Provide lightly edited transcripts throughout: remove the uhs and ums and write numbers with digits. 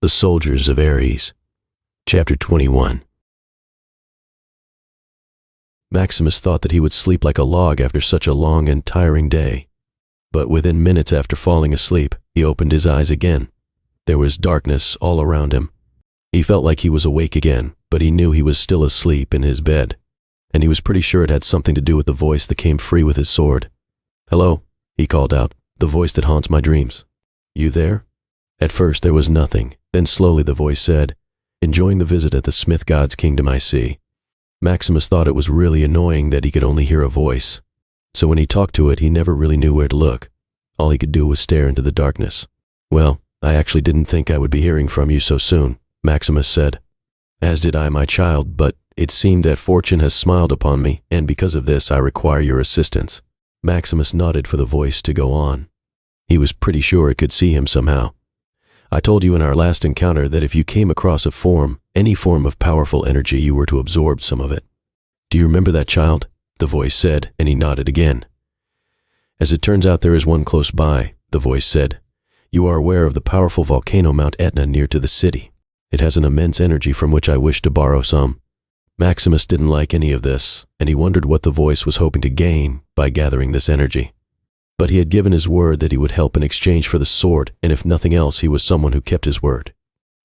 The Soldiers of Ares. Chapter 21. Maximus thought that he would sleep like a log after such a long and tiring day. But within minutes after falling asleep, he opened his eyes again. There was darkness all around him. He felt like he was awake again, but he knew he was still asleep in his bed. And he was pretty sure it had something to do with the voice that came free with his sword. "Hello," he called out, "the voice that haunts my dreams. You there?" At first there was nothing. Then slowly the voice said, "Enjoying the visit at the Smith God's kingdom, I see." Maximus thought it was really annoying that he could only hear a voice. So when he talked to it, he never really knew where to look. All he could do was stare into the darkness. "Well, I actually didn't think I would be hearing from you so soon," Maximus said. "As did I, my child, but it seemed that fortune has smiled upon me, and because of this I require your assistance." Maximus nodded for the voice to go on. He was pretty sure it could see him somehow. "I told you in our last encounter that if you came across a form, any form of powerful energy, you were to absorb some of it. Do you remember that, child?" the voice said, and he nodded again. "As it turns out, there is one close by," the voice said. "You are aware of the powerful volcano Mount Etna near to the city. It has an immense energy from which I wish to borrow some." Maximus didn't like any of this, and he wondered what the voice was hoping to gain by gathering this energy. But he had given his word that he would help in exchange for the sword, and if nothing else, he was someone who kept his word.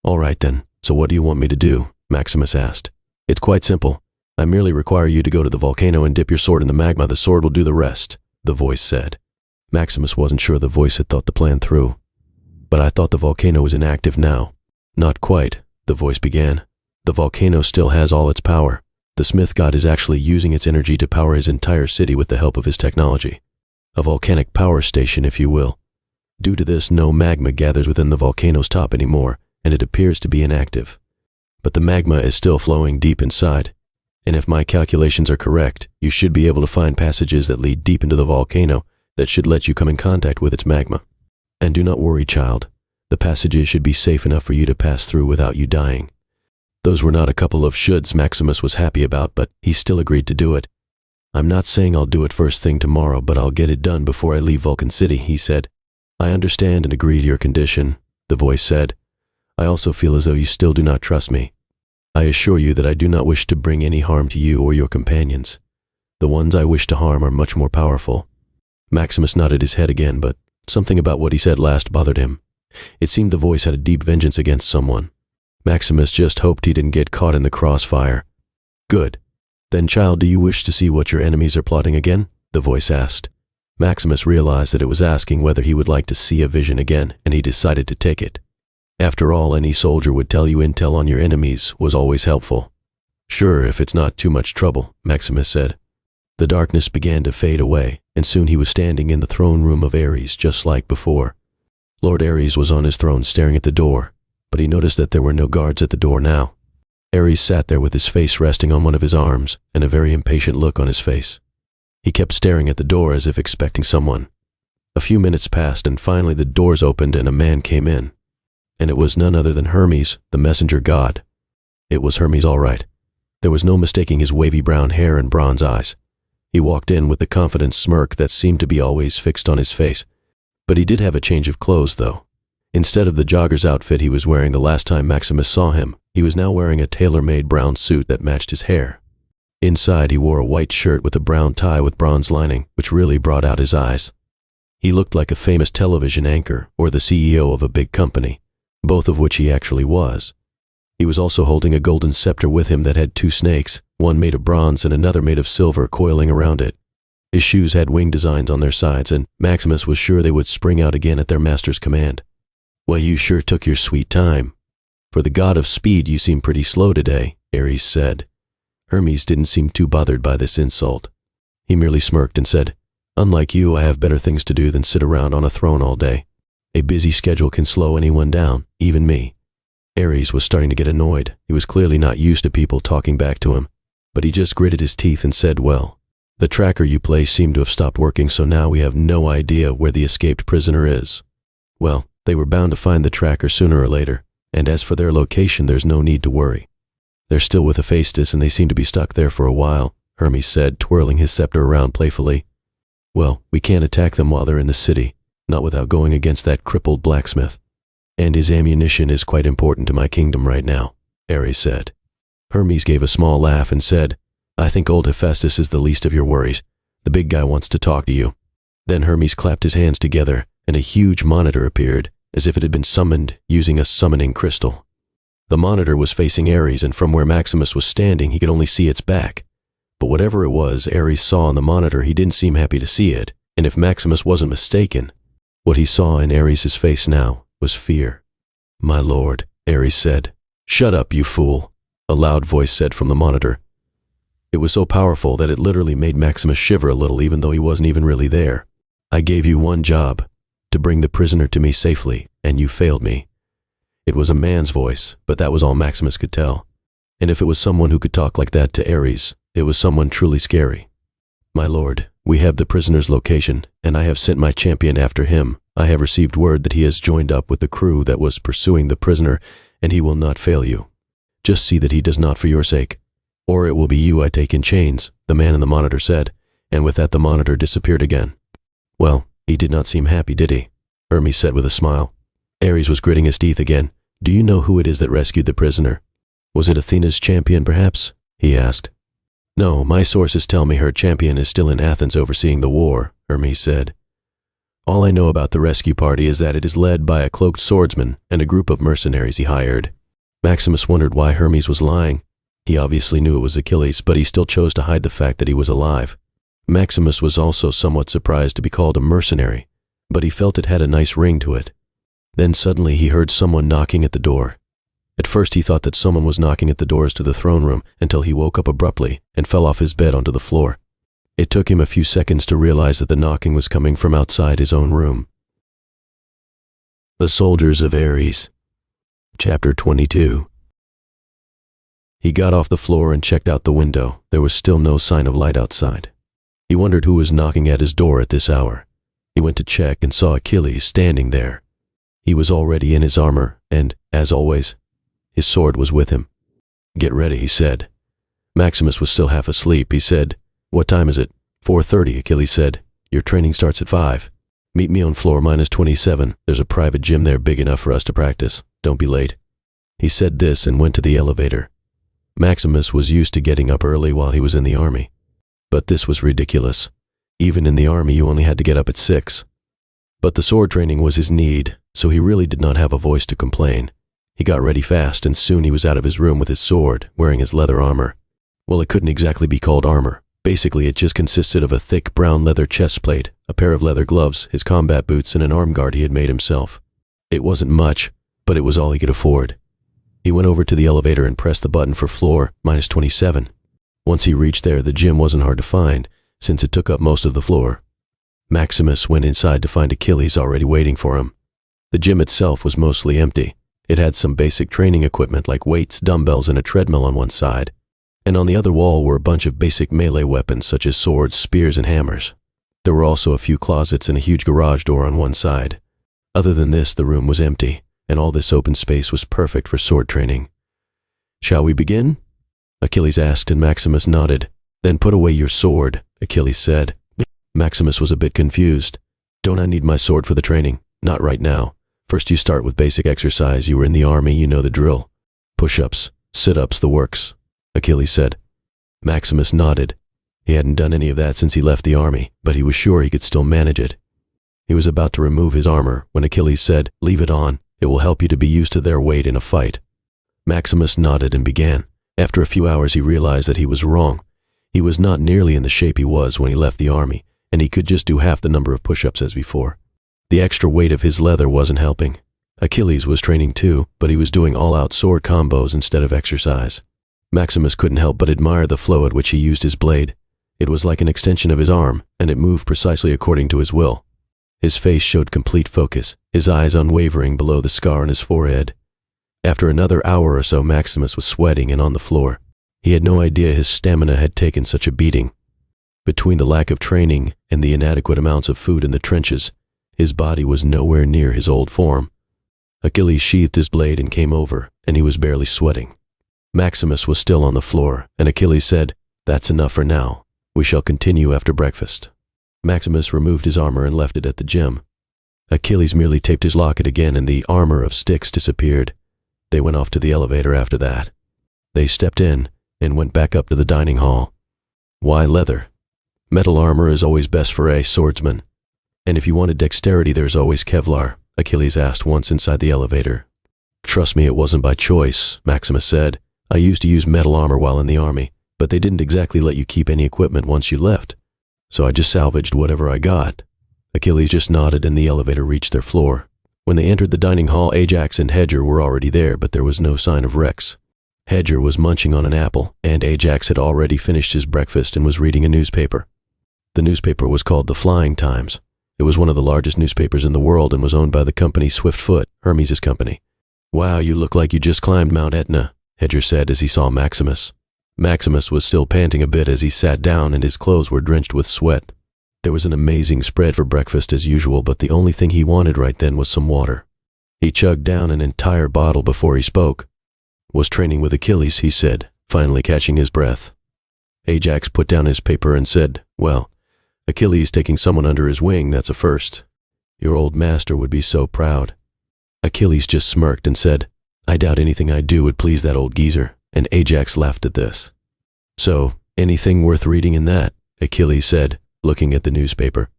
"All right then, so what do you want me to do?" Maximus asked. "It's quite simple. I merely require you to go to the volcano and dip your sword in the magma. The sword will do the rest," the voice said. Maximus wasn't sure the voice had thought the plan through. "But I thought the volcano was inactive now." "Not quite," the voice began. "The volcano still has all its power. The Smith God is actually using its energy to power his entire city with the help of his technology. A volcanic power station, if you will. Due to this, no magma gathers within the volcano's top anymore, and it appears to be inactive. But the magma is still flowing deep inside, and if my calculations are correct, you should be able to find passages that lead deep into the volcano that should let you come in contact with its magma. And do not worry, child. The passages should be safe enough for you to pass through without you dying." Those were not a couple of shoulds Maximus was happy about, but he still agreed to do it. "I'm not saying I'll do it first thing tomorrow, but I'll get it done before I leave Vulcan City," he said. "I understand and agree to your condition," the voice said. "I also feel as though you still do not trust me. I assure you that I do not wish to bring any harm to you or your companions. The ones I wish to harm are much more powerful." Maximus nodded his head again, but something about what he said last bothered him. It seemed the voice had a deep vengeance against someone. Maximus just hoped he didn't get caught in the crossfire. "Good. Then, child, do you wish to see what your enemies are plotting again?" the voice asked. Maximus realized that it was asking whether he would like to see a vision again, and he decided to take it. After all, any soldier would tell you intel on your enemies was always helpful. "Sure, if it's not too much trouble," Maximus said. The darkness began to fade away, and soon he was standing in the throne room of Ares, just like before. Lord Ares was on his throne staring at the door, but he noticed that there were no guards at the door now. Ares sat there with his face resting on one of his arms and a very impatient look on his face. He kept staring at the door as if expecting someone. A few minutes passed, and finally the doors opened and a man came in. And it was none other than Hermes, the messenger god. It was Hermes all right. There was no mistaking his wavy brown hair and bronze eyes. He walked in with the confident smirk that seemed to be always fixed on his face. But he did have a change of clothes, though. Instead of the jogger's outfit he was wearing the last time Maximus saw him, he was now wearing a tailor-made brown suit that matched his hair. Inside, he wore a white shirt with a brown tie with bronze lining, which really brought out his eyes. He looked like a famous television anchor or the CEO of a big company, both of which he actually was. He was also holding a golden scepter with him that had two snakes, one made of bronze and another made of silver, coiling around it. His shoes had wing designs on their sides, and Maximus was sure they would spring out again at their master's command. "Well, you sure took your sweet time. For the god of speed, you seem pretty slow today," Ares said. Hermes didn't seem too bothered by this insult. He merely smirked and said, "Unlike you, I have better things to do than sit around on a throne all day. A busy schedule can slow anyone down, even me." Ares was starting to get annoyed. He was clearly not used to people talking back to him, but he just gritted his teeth and said, "Well, the tracker you placed seemed to have stopped working, so now we have no idea where the escaped prisoner is." Well, they were bound to find the tracker sooner or later, and as for their location, there's no need to worry. "They're still with Hephaestus, and they seem to be stuck there for a while," Hermes said, twirling his scepter around playfully. "Well, we can't attack them while they're in the city, not without going against that crippled blacksmith. And his ammunition is quite important to my kingdom right now, Ares said. Hermes gave a small laugh and said, I think old Hephaestus is the least of your worries. The big guy wants to talk to you. Then Hermes clapped his hands together, and a huge monitor appeared, as if it had been summoned using a summoning crystal. The monitor was facing Ares, and from where Maximus was standing, he could only see its back. But whatever it was Ares saw on the monitor, he didn't seem happy to see it, and if Maximus wasn't mistaken, what he saw in Ares' face now was fear. My lord, Ares said. Shut up, you fool, a loud voice said from the monitor. It was so powerful that it literally made Maximus shiver a little, even though he wasn't even really there. I gave you one job, to bring the prisoner to me safely, and you failed me. It was a man's voice, but that was all Maximus could tell. And if it was someone who could talk like that to Ares, it was someone truly scary. My lord, we have the prisoner's location, and I have sent my champion after him. I have received word that he has joined up with the crew that was pursuing the prisoner, and he will not fail you. Just see that he does not for your sake, or it will be you I take in chains, the man in the monitor said, and with that the monitor disappeared again. Well, he did not seem happy, did he? Hermes said with a smile. Ares was gritting his teeth again. Do you know who it is that rescued the prisoner? Was it Athena's champion, perhaps? He asked. No, my sources tell me her champion is still in Athens overseeing the war, Hermes said. All I know about the rescue party is that it is led by a cloaked swordsman and a group of mercenaries he hired. Maximus wondered why Hermes was lying. He obviously knew it was Achilles, but he still chose to hide the fact that he was alive. Maximus was also somewhat surprised to be called a mercenary, but he felt it had a nice ring to it. Then suddenly he heard someone knocking at the door. At first he thought that someone was knocking at the doors to the throne room until he woke up abruptly and fell off his bed onto the floor. It took him a few seconds to realize that the knocking was coming from outside his own room. The Soldiers of Ares. Chapter 22. He got off the floor and checked out the window. There was still no sign of light outside. He wondered who was knocking at his door at this hour. He went to check and saw Achilles standing there. He was already in his armor, and, as always, his sword was with him. Get ready, he said. Maximus was still half asleep. He said, What time is it? 4:30, Achilles said. Your training starts at 5. Meet me on floor -27. There's a private gym there big enough for us to practice. Don't be late. He said this and went to the elevator. Maximus was used to getting up early while he was in the army. But this was ridiculous. Even in the army, you only had to get up at 6. But the sword training was his need, so he really did not have a voice to complain. He got ready fast, and soon he was out of his room with his sword, wearing his leather armor. Well, it couldn't exactly be called armor. Basically, it just consisted of a thick brown leather chest plate, a pair of leather gloves, his combat boots, and an arm guard he had made himself. It wasn't much, but it was all he could afford. He went over to the elevator and pressed the button for floor -27. Once he reached there, the gym wasn't hard to find, since it took up most of the floor. Maximus went inside to find Achilles already waiting for him. The gym itself was mostly empty. It had some basic training equipment like weights, dumbbells, and a treadmill on one side, and on the other wall were a bunch of basic melee weapons such as swords, spears, and hammers. There were also a few closets and a huge garage door on one side. Other than this, the room was empty, and all this open space was perfect for sword training. Shall we begin? Achilles asked, and Maximus nodded. Then put away your sword, Achilles said. Maximus was a bit confused. Don't I need my sword for the training? Not right now. First you start with basic exercise. You were in the army, you know the drill. Push-ups, sit-ups, the works, Achilles said. Maximus nodded. He hadn't done any of that since he left the army, but he was sure he could still manage it. He was about to remove his armor when Achilles said, Leave it on. It will help you to be used to their weight in a fight. Maximus nodded and began. After a few hours he realized that he was wrong. He was not nearly in the shape he was when he left the army, and he could just do half the number of push-ups as before. The extra weight of his leather wasn't helping. Achilles was training too, but he was doing all-out sword combos instead of exercise. Maximus couldn't help but admire the flow at which he used his blade. It was like an extension of his arm, and it moved precisely according to his will. His face showed complete focus, his eyes unwavering below the scar on his forehead. After another hour or so, Maximus was sweating and on the floor. He had no idea his stamina had taken such a beating. Between the lack of training and the inadequate amounts of food in the trenches, his body was nowhere near his old form. Achilles sheathed his blade and came over, and he was barely sweating. Maximus was still on the floor, and Achilles said, That's enough for now. We shall continue after breakfast. Maximus removed his armor and left it at the gym. Achilles merely taped his locket again and the armor of sticks disappeared. They went off to the elevator after that. They stepped in and went back up to the dining hall. Why leather? Metal armor is always best for a swordsman. And if you wanted dexterity, there's always Kevlar, Achilles asked once inside the elevator. Trust me, it wasn't by choice, Maximus said. I used to use metal armor while in the army, but they didn't exactly let you keep any equipment once you left. So I just salvaged whatever I got. Achilles just nodded and the elevator reached their floor. When they entered the dining hall, Ajax and Hedger were already there, but there was no sign of Rex. Hedger was munching on an apple, and Ajax had already finished his breakfast and was reading a newspaper. The newspaper was called The Flying Times. It was one of the largest newspapers in the world and was owned by the company Swiftfoot, Hermes' company. Wow, you look like you just climbed Mount Etna, Hedger said as he saw Maximus. Maximus was still panting a bit as he sat down and his clothes were drenched with sweat. There was an amazing spread for breakfast as usual, but the only thing he wanted right then was some water. He chugged down an entire bottle before he spoke. Was training with Achilles, he said, finally catching his breath. Ajax put down his paper and said, well, Achilles taking someone under his wing, that's a first. Your old master would be so proud. Achilles just smirked and said, I doubt anything I do would please that old geezer, and Ajax laughed at this. So, anything worth reading in that? Achilles said, looking at the newspaper.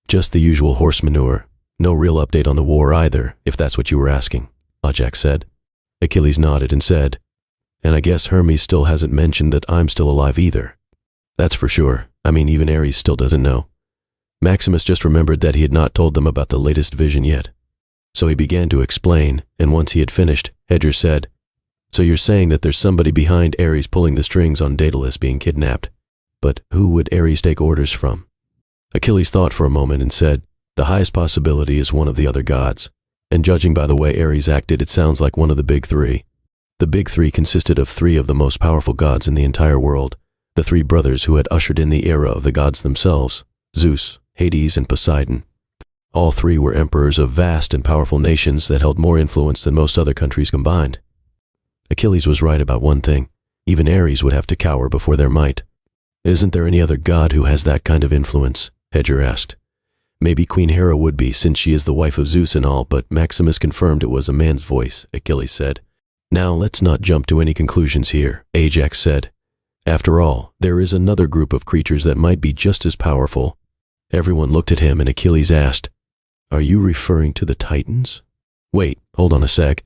Just the usual horse manure. No real update on the war either, if that's what you were asking, Ajax said. Achilles nodded and said, and I guess Hermes still hasn't mentioned that I'm still alive either. That's for sure. I mean, even Ares still doesn't know. Maximus just remembered that he had not told them about the latest vision yet. So he began to explain, and once he had finished, Hedger said, so you're saying that there's somebody behind Ares pulling the strings on Daedalus being kidnapped. But who would Ares take orders from? Achilles thought for a moment and said, the highest possibility is one of the other gods, and judging by the way Ares acted, it sounds like one of the big three. The big three consisted of three of the most powerful gods in the entire world, the three brothers who had ushered in the era of the gods themselves, Zeus, Hades, and Poseidon. All three were emperors of vast and powerful nations that held more influence than most other countries combined. Achilles was right about one thing. Even Ares would have to cower before their might. Isn't there any other god who has that kind of influence? Hedger asked. Maybe Queen Hera would be, since she is the wife of Zeus and all, but Maximus confirmed it was a man's voice, Achilles said. Now let's not jump to any conclusions here, Ajax said. After all, there is another group of creatures that might be just as powerful. Everyone looked at him and Achilles asked, are you referring to the Titans? Wait, hold on a sec.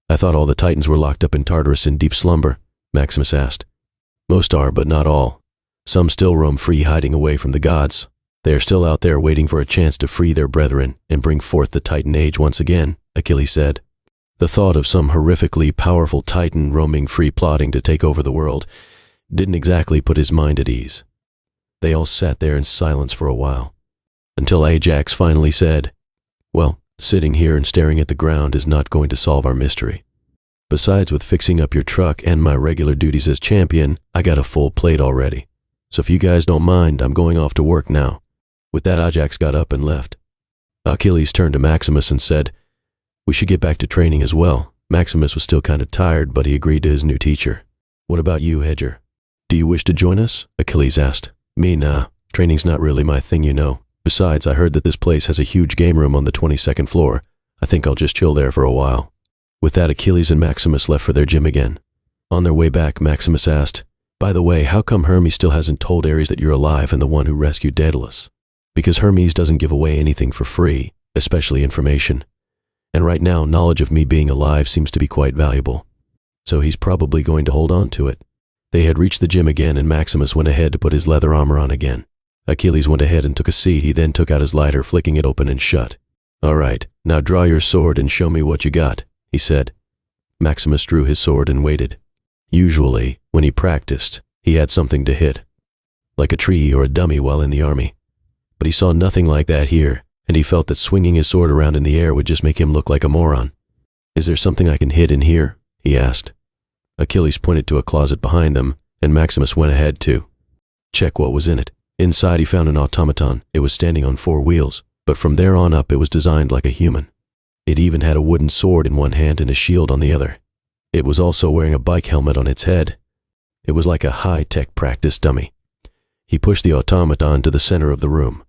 I thought all the Titans were locked up in Tartarus in deep slumber, Maximus asked. Most are, but not all. Some still roam free, hiding away from the gods. They are still out there waiting for a chance to free their brethren and bring forth the Titan age once again, Achilles said. The thought of some horrifically powerful Titan roaming free, plotting to take over the world, didn't exactly put his mind at ease. They all sat there in silence for a while, until Ajax finally said, well, sitting here and staring at the ground is not going to solve our mystery. Besides, with fixing up your truck and my regular duties as champion, I got a full plate already. So if you guys don't mind, I'm going off to work now. With that, Ajax got up and left. Achilles turned to Maximus and said, we should get back to training as well. Maximus was still kind of tired, but he agreed to his new teacher. What about you, Hedger? Do you wish to join us? Achilles asked. Me, nah. Training's not really my thing, you know. Besides, I heard that this place has a huge game room on the 22nd floor. I think I'll just chill there for a while. With that, Achilles and Maximus left for their gym again. On their way back, Maximus asked, by the way, how come Hermes still hasn't told Ares that you're alive and the one who rescued Daedalus? Because Hermes doesn't give away anything for free, especially information. And right now, knowledge of me being alive seems to be quite valuable. So he's probably going to hold on to it. They had reached the gym again and Maximus went ahead to put his leather armor on again. Achilles went ahead and took a seat. He then took out his lighter, flicking it open and shut. All right, now draw your sword and show me what you got, he said. Maximus drew his sword and waited. Usually, when he practiced, he had something to hit, like a tree or a dummy while in the army. But he saw nothing like that here, and he felt that swinging his sword around in the air would just make him look like a moron. Is there something I can hit in here? He asked. Achilles pointed to a closet behind them, and Maximus went ahead to check what was in it. Inside he found an automaton. It was standing on 4 wheels, but from there on up it was designed like a human. It even had a wooden sword in one hand and a shield on the other. It was also wearing a bike helmet on its head. It was like a high-tech practice dummy. He pushed the automaton to the center of the room.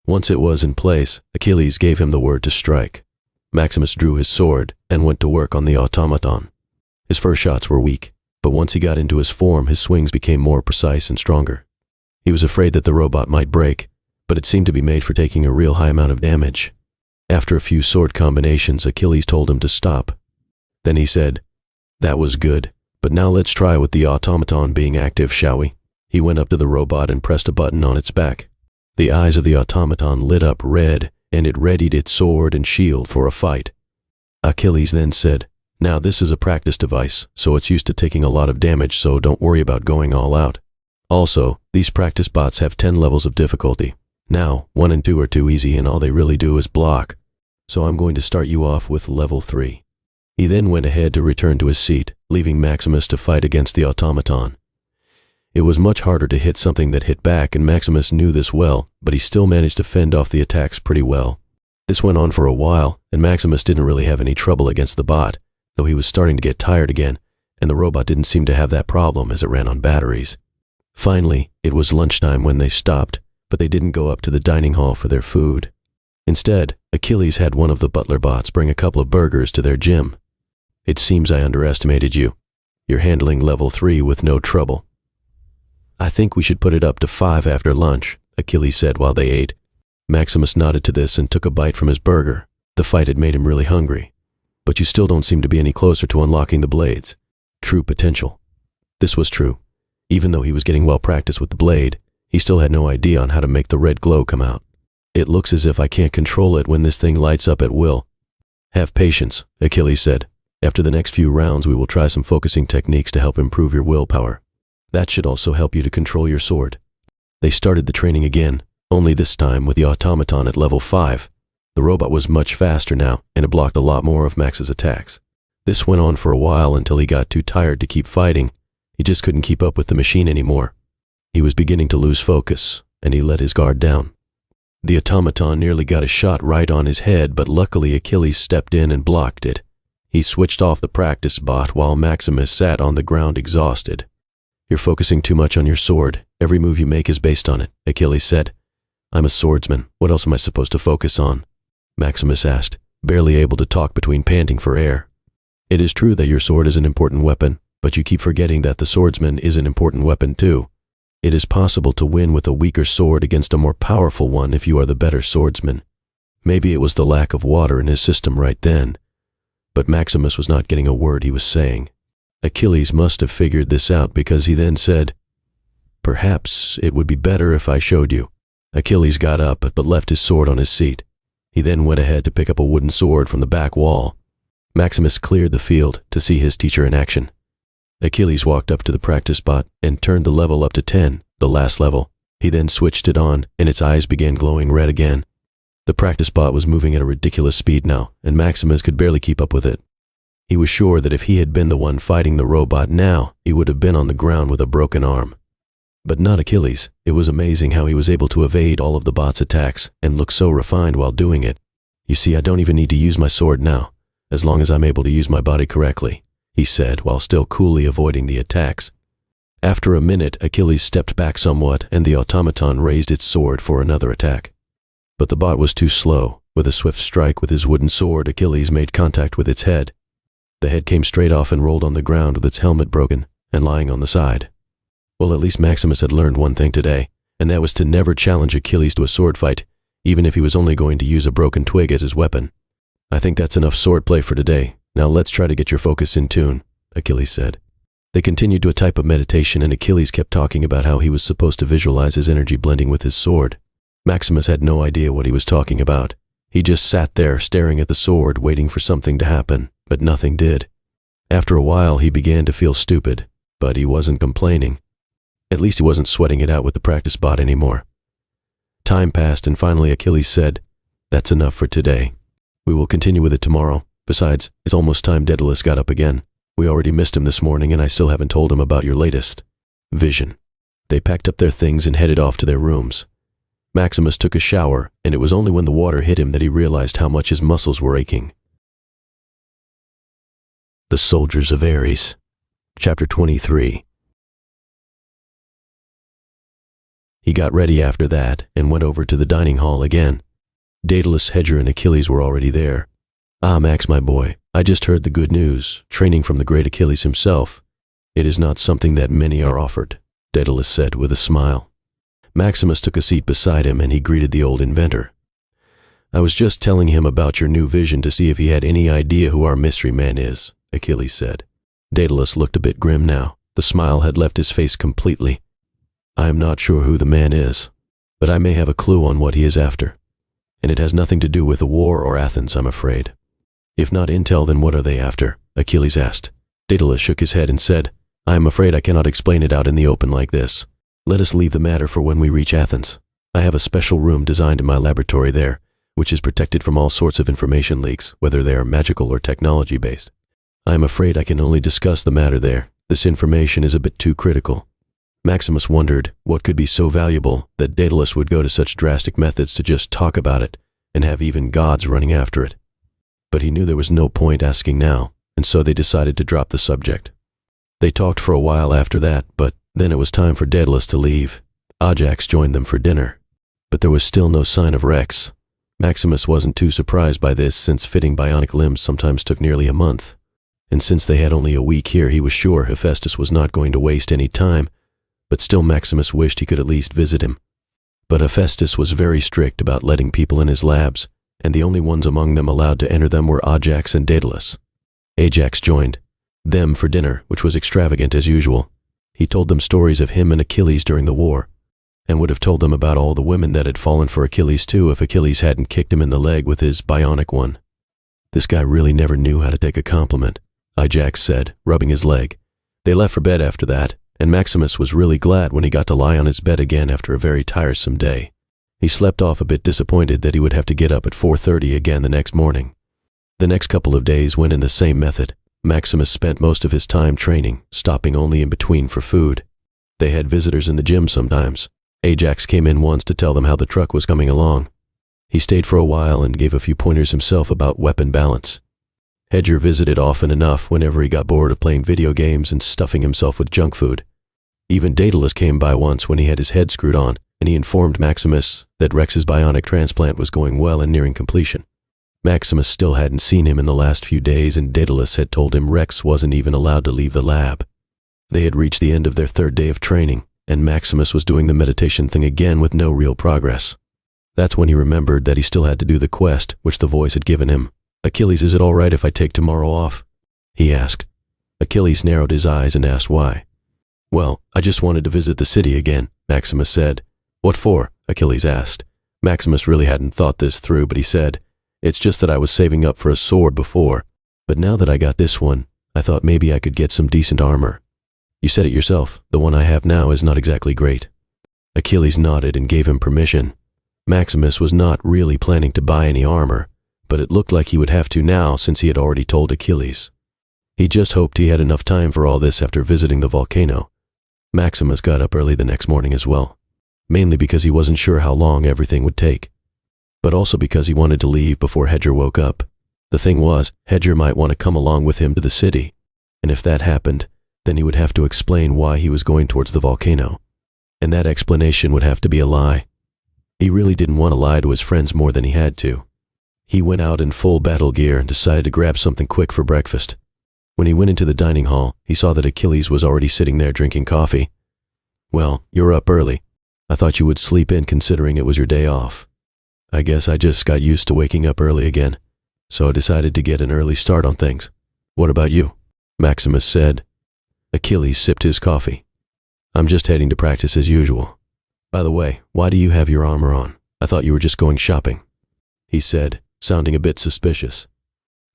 Once it was in place, Achilles gave him the word to strike. Maximus drew his sword and went to work on the automaton. His first shots were weak, but once he got into his form, his swings became more precise and stronger. He was afraid that the robot might break, but it seemed to be made for taking a real high amount of damage. After a few sword combinations, Achilles told him to stop. Then he said, "That was good, but now let's try with the automaton being active, shall we?" He went up to the robot and pressed a button on its back. The eyes of the automaton lit up red, and it readied its sword and shield for a fight. Achilles then said, "Now this is a practice device, so it's used to taking a lot of damage, so don't worry about going all out. Also, these practice bots have 10 levels of difficulty. Now, 1 and 2 are too easy and all they really do is block. So I'm going to start you off with level 3. He then went ahead to return to his seat, leaving Maximus to fight against the automaton. It was much harder to hit something that hit back, and Maximus knew this well, but he still managed to fend off the attacks pretty well. This went on for a while, and Maximus didn't really have any trouble against the bot, though he was starting to get tired again, and the robot didn't seem to have that problem as it ran on batteries. Finally, it was lunchtime when they stopped, but they didn't go up to the dining hall for their food. Instead, Achilles had one of the butler bots bring a couple of burgers to their gym. "It seems I underestimated you. You're handling level 3 with no trouble." "I think we should put it up to 5 after lunch," Achilles said while they ate. Maximus nodded to this and took a bite from his burger. The fight had made him really hungry. "But you still don't seem to be any closer to unlocking the blades. True potential." This was true. Even though he was getting well practiced with the blade, he still had no idea on how to make the red glow come out. "It looks as if I can't control it when this thing lights up at will." "Have patience," Achilles said. "After the next few rounds, we will try some focusing techniques to help improve your willpower. That should also help you to control your sword." They started the training again, only this time with the automaton at level 5. The robot was much faster now, and it blocked a lot more of Max's attacks. This went on for a while until he got too tired to keep fighting. He just couldn't keep up with the machine anymore. He was beginning to lose focus, and he let his guard down. The automaton nearly got a shot right on his head, but luckily Achilles stepped in and blocked it. He switched off the practice bot while Maximus sat on the ground exhausted. "You're focusing too much on your sword. Every move you make is based on it," Achilles said. "I'm a swordsman. What else am I supposed to focus on?" Maximus asked, barely able to talk between panting for air. "It is true that your sword is an important weapon, but you keep forgetting that the swordsman is an important weapon too. It is possible to win with a weaker sword against a more powerful one if you are the better swordsman." Maybe it was the lack of water in his system right then, but Maximus was not getting a word he was saying. Achilles must have figured this out because he then said, "Perhaps it would be better if I showed you." Achilles got up but left his sword on his seat. He then went ahead to pick up a wooden sword from the back wall. Maximus cleared the field to see his teacher in action. Achilles walked up to the practice bot and turned the level up to 10, the last level. He then switched it on, and its eyes began glowing red again. The practice bot was moving at a ridiculous speed now, and Maximus could barely keep up with it. He was sure that if he had been the one fighting the robot now, he would have been on the ground with a broken arm. But not Achilles. It was amazing how he was able to evade all of the bot's attacks and look so refined while doing it. "You see, I don't even need to use my sword now, as long as I'm able to use my body correctly," he said while still coolly avoiding the attacks. After a minute, Achilles stepped back somewhat and the automaton raised its sword for another attack. But the bot was too slow. With a swift strike with his wooden sword, Achilles made contact with its head. The head came straight off and rolled on the ground with its helmet broken and lying on the side. Well, at least Maximus had learned one thing today, and that was to never challenge Achilles to a sword fight, even if he was only going to use a broken twig as his weapon. "I think that's enough swordplay for today. Now let's try to get your focus in tune," Achilles said. They continued to a type of meditation, and Achilles kept talking about how he was supposed to visualize his energy blending with his sword. Maximus had no idea what he was talking about. He just sat there staring at the sword, waiting for something to happen, but nothing did. After a while, he began to feel stupid, but he wasn't complaining. At least he wasn't sweating it out with the practice bot anymore. Time passed, and finally Achilles said, "That's enough for today. We will continue with it tomorrow. Besides, it's almost time Daedalus got up again. We already missed him this morning, and I still haven't told him about your latest vision." They packed up their things and headed off to their rooms. Maximus took a shower, and it was only when the water hit him that he realized how much his muscles were aching. The Soldiers of Ares, Chapter 23. He got ready after that and went over to the dining hall again. Daedalus, Hedger, and Achilles were already there. "Ah, Max, my boy, I just heard the good news, training from the great Achilles himself. It is not something that many are offered," Daedalus said with a smile. Maximus took a seat beside him and he greeted the old inventor. "I was just telling him about your new vision to see if he had any idea who our mystery man is," Achilles said. Daedalus looked a bit grim now. The smile had left his face completely. "I am not sure who the man is, but I may have a clue on what he is after. And it has nothing to do with the war or Athens, I'm afraid." "If not intel, then what are they after?" Achilles asked. Daedalus shook his head and said, "I am afraid I cannot explain it out in the open like this. Let us leave the matter for when we reach Athens. I have a special room designed in my laboratory there, which is protected from all sorts of information leaks, whether they are magical or technology-based. I am afraid I can only discuss the matter there. This information is a bit too critical." Maximus wondered what could be so valuable that Daedalus would go to such drastic methods to just talk about it and have even gods running after it. But he knew there was no point asking now, and so they decided to drop the subject. They talked for a while after that, but then it was time for Daedalus to leave. Ajax joined them for dinner, but there was still no sign of Rex. Maximus wasn't too surprised by this, since fitting bionic limbs sometimes took nearly a month. And since they had only a week here, he was sure Hephaestus was not going to waste any time, but still Maximus wished he could at least visit him. But Hephaestus was very strict about letting people in his labs, and the only ones among them allowed to enter them were Ajax and Daedalus. Ajax joined them for dinner, which was extravagant as usual. He told them stories of him and Achilles during the war, and would have told them about all the women that had fallen for Achilles too if Achilles hadn't kicked him in the leg with his bionic one. "This guy really never knew how to take a compliment," Ajax said, rubbing his leg. They left for bed after that, and Maximus was really glad when he got to lie on his bed again after a very tiresome day. He slept off a bit disappointed that he would have to get up at 4:30 again the next morning. The next couple of days went in the same method. Maximus spent most of his time training, stopping only in between for food. They had visitors in the gym sometimes. Ajax came in once to tell them how the truck was coming along. He stayed for a while and gave a few pointers himself about weapon balance. Hedger visited often enough whenever he got bored of playing video games and stuffing himself with junk food. Even Daedalus came by once when he had his head screwed on, and he informed Maximus that Rex's bionic transplant was going well and nearing completion. Maximus still hadn't seen him in the last few days, and Daedalus had told him Rex wasn't even allowed to leave the lab. They had reached the end of their third day of training, and Maximus was doing the meditation thing again with no real progress. That's when he remembered that he still had to do the quest which the voice had given him. "Achilles, is it all right if I take tomorrow off?" he asked. Achilles narrowed his eyes and asked why. "Well, I just wanted to visit the city again," Maximus said. "What for?" Achilles asked. Maximus really hadn't thought this through, but he said, "It's just that I was saving up for a sword before, but now that I got this one, I thought maybe I could get some decent armor. You said it yourself, the one I have now is not exactly great." Achilles nodded and gave him permission. Maximus was not really planning to buy any armor, but it looked like he would have to now since he had already told Achilles. He just hoped he had enough time for all this after visiting the volcano. Maximus got up early the next morning as well, mainly because he wasn't sure how long everything would take, but also because he wanted to leave before Hedger woke up. The thing was, Hedger might want to come along with him to the city, and if that happened, then he would have to explain why he was going towards the volcano, and that explanation would have to be a lie. He really didn't want to lie to his friends more than he had to. He went out in full battle gear and decided to grab something quick for breakfast. When he went into the dining hall, he saw that Achilles was already sitting there drinking coffee. "Well, you're up early. I thought you would sleep in considering it was your day off. I guess I just got used to waking up early again, so I decided to get an early start on things. What about you?" Maximus said. Achilles sipped his coffee. "I'm just heading to practice as usual. By the way, why do you have your armor on? I thought you were just going shopping," he said, sounding a bit suspicious.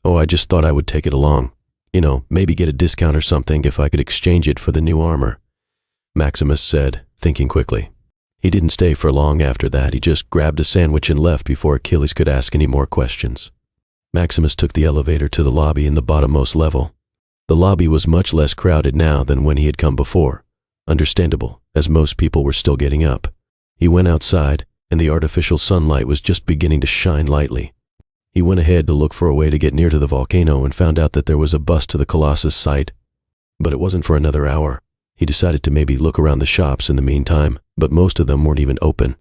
"Oh, I just thought I would take it along. You know, maybe get a discount or something if I could exchange it for the new armor," Maximus said, thinking quickly. He didn't stay for long after that. He just grabbed a sandwich and left before Achilles could ask any more questions. Maximus took the elevator to the lobby in the bottommost level. The lobby was much less crowded now than when he had come before. Understandable, as most people were still getting up. He went outside, and the artificial sunlight was just beginning to shine lightly. He went ahead to look for a way to get near to the volcano and found out that there was a bus to the Colossus site. But it wasn't for another hour. He decided to maybe look around the shops in the meantime, but most of them weren't even open.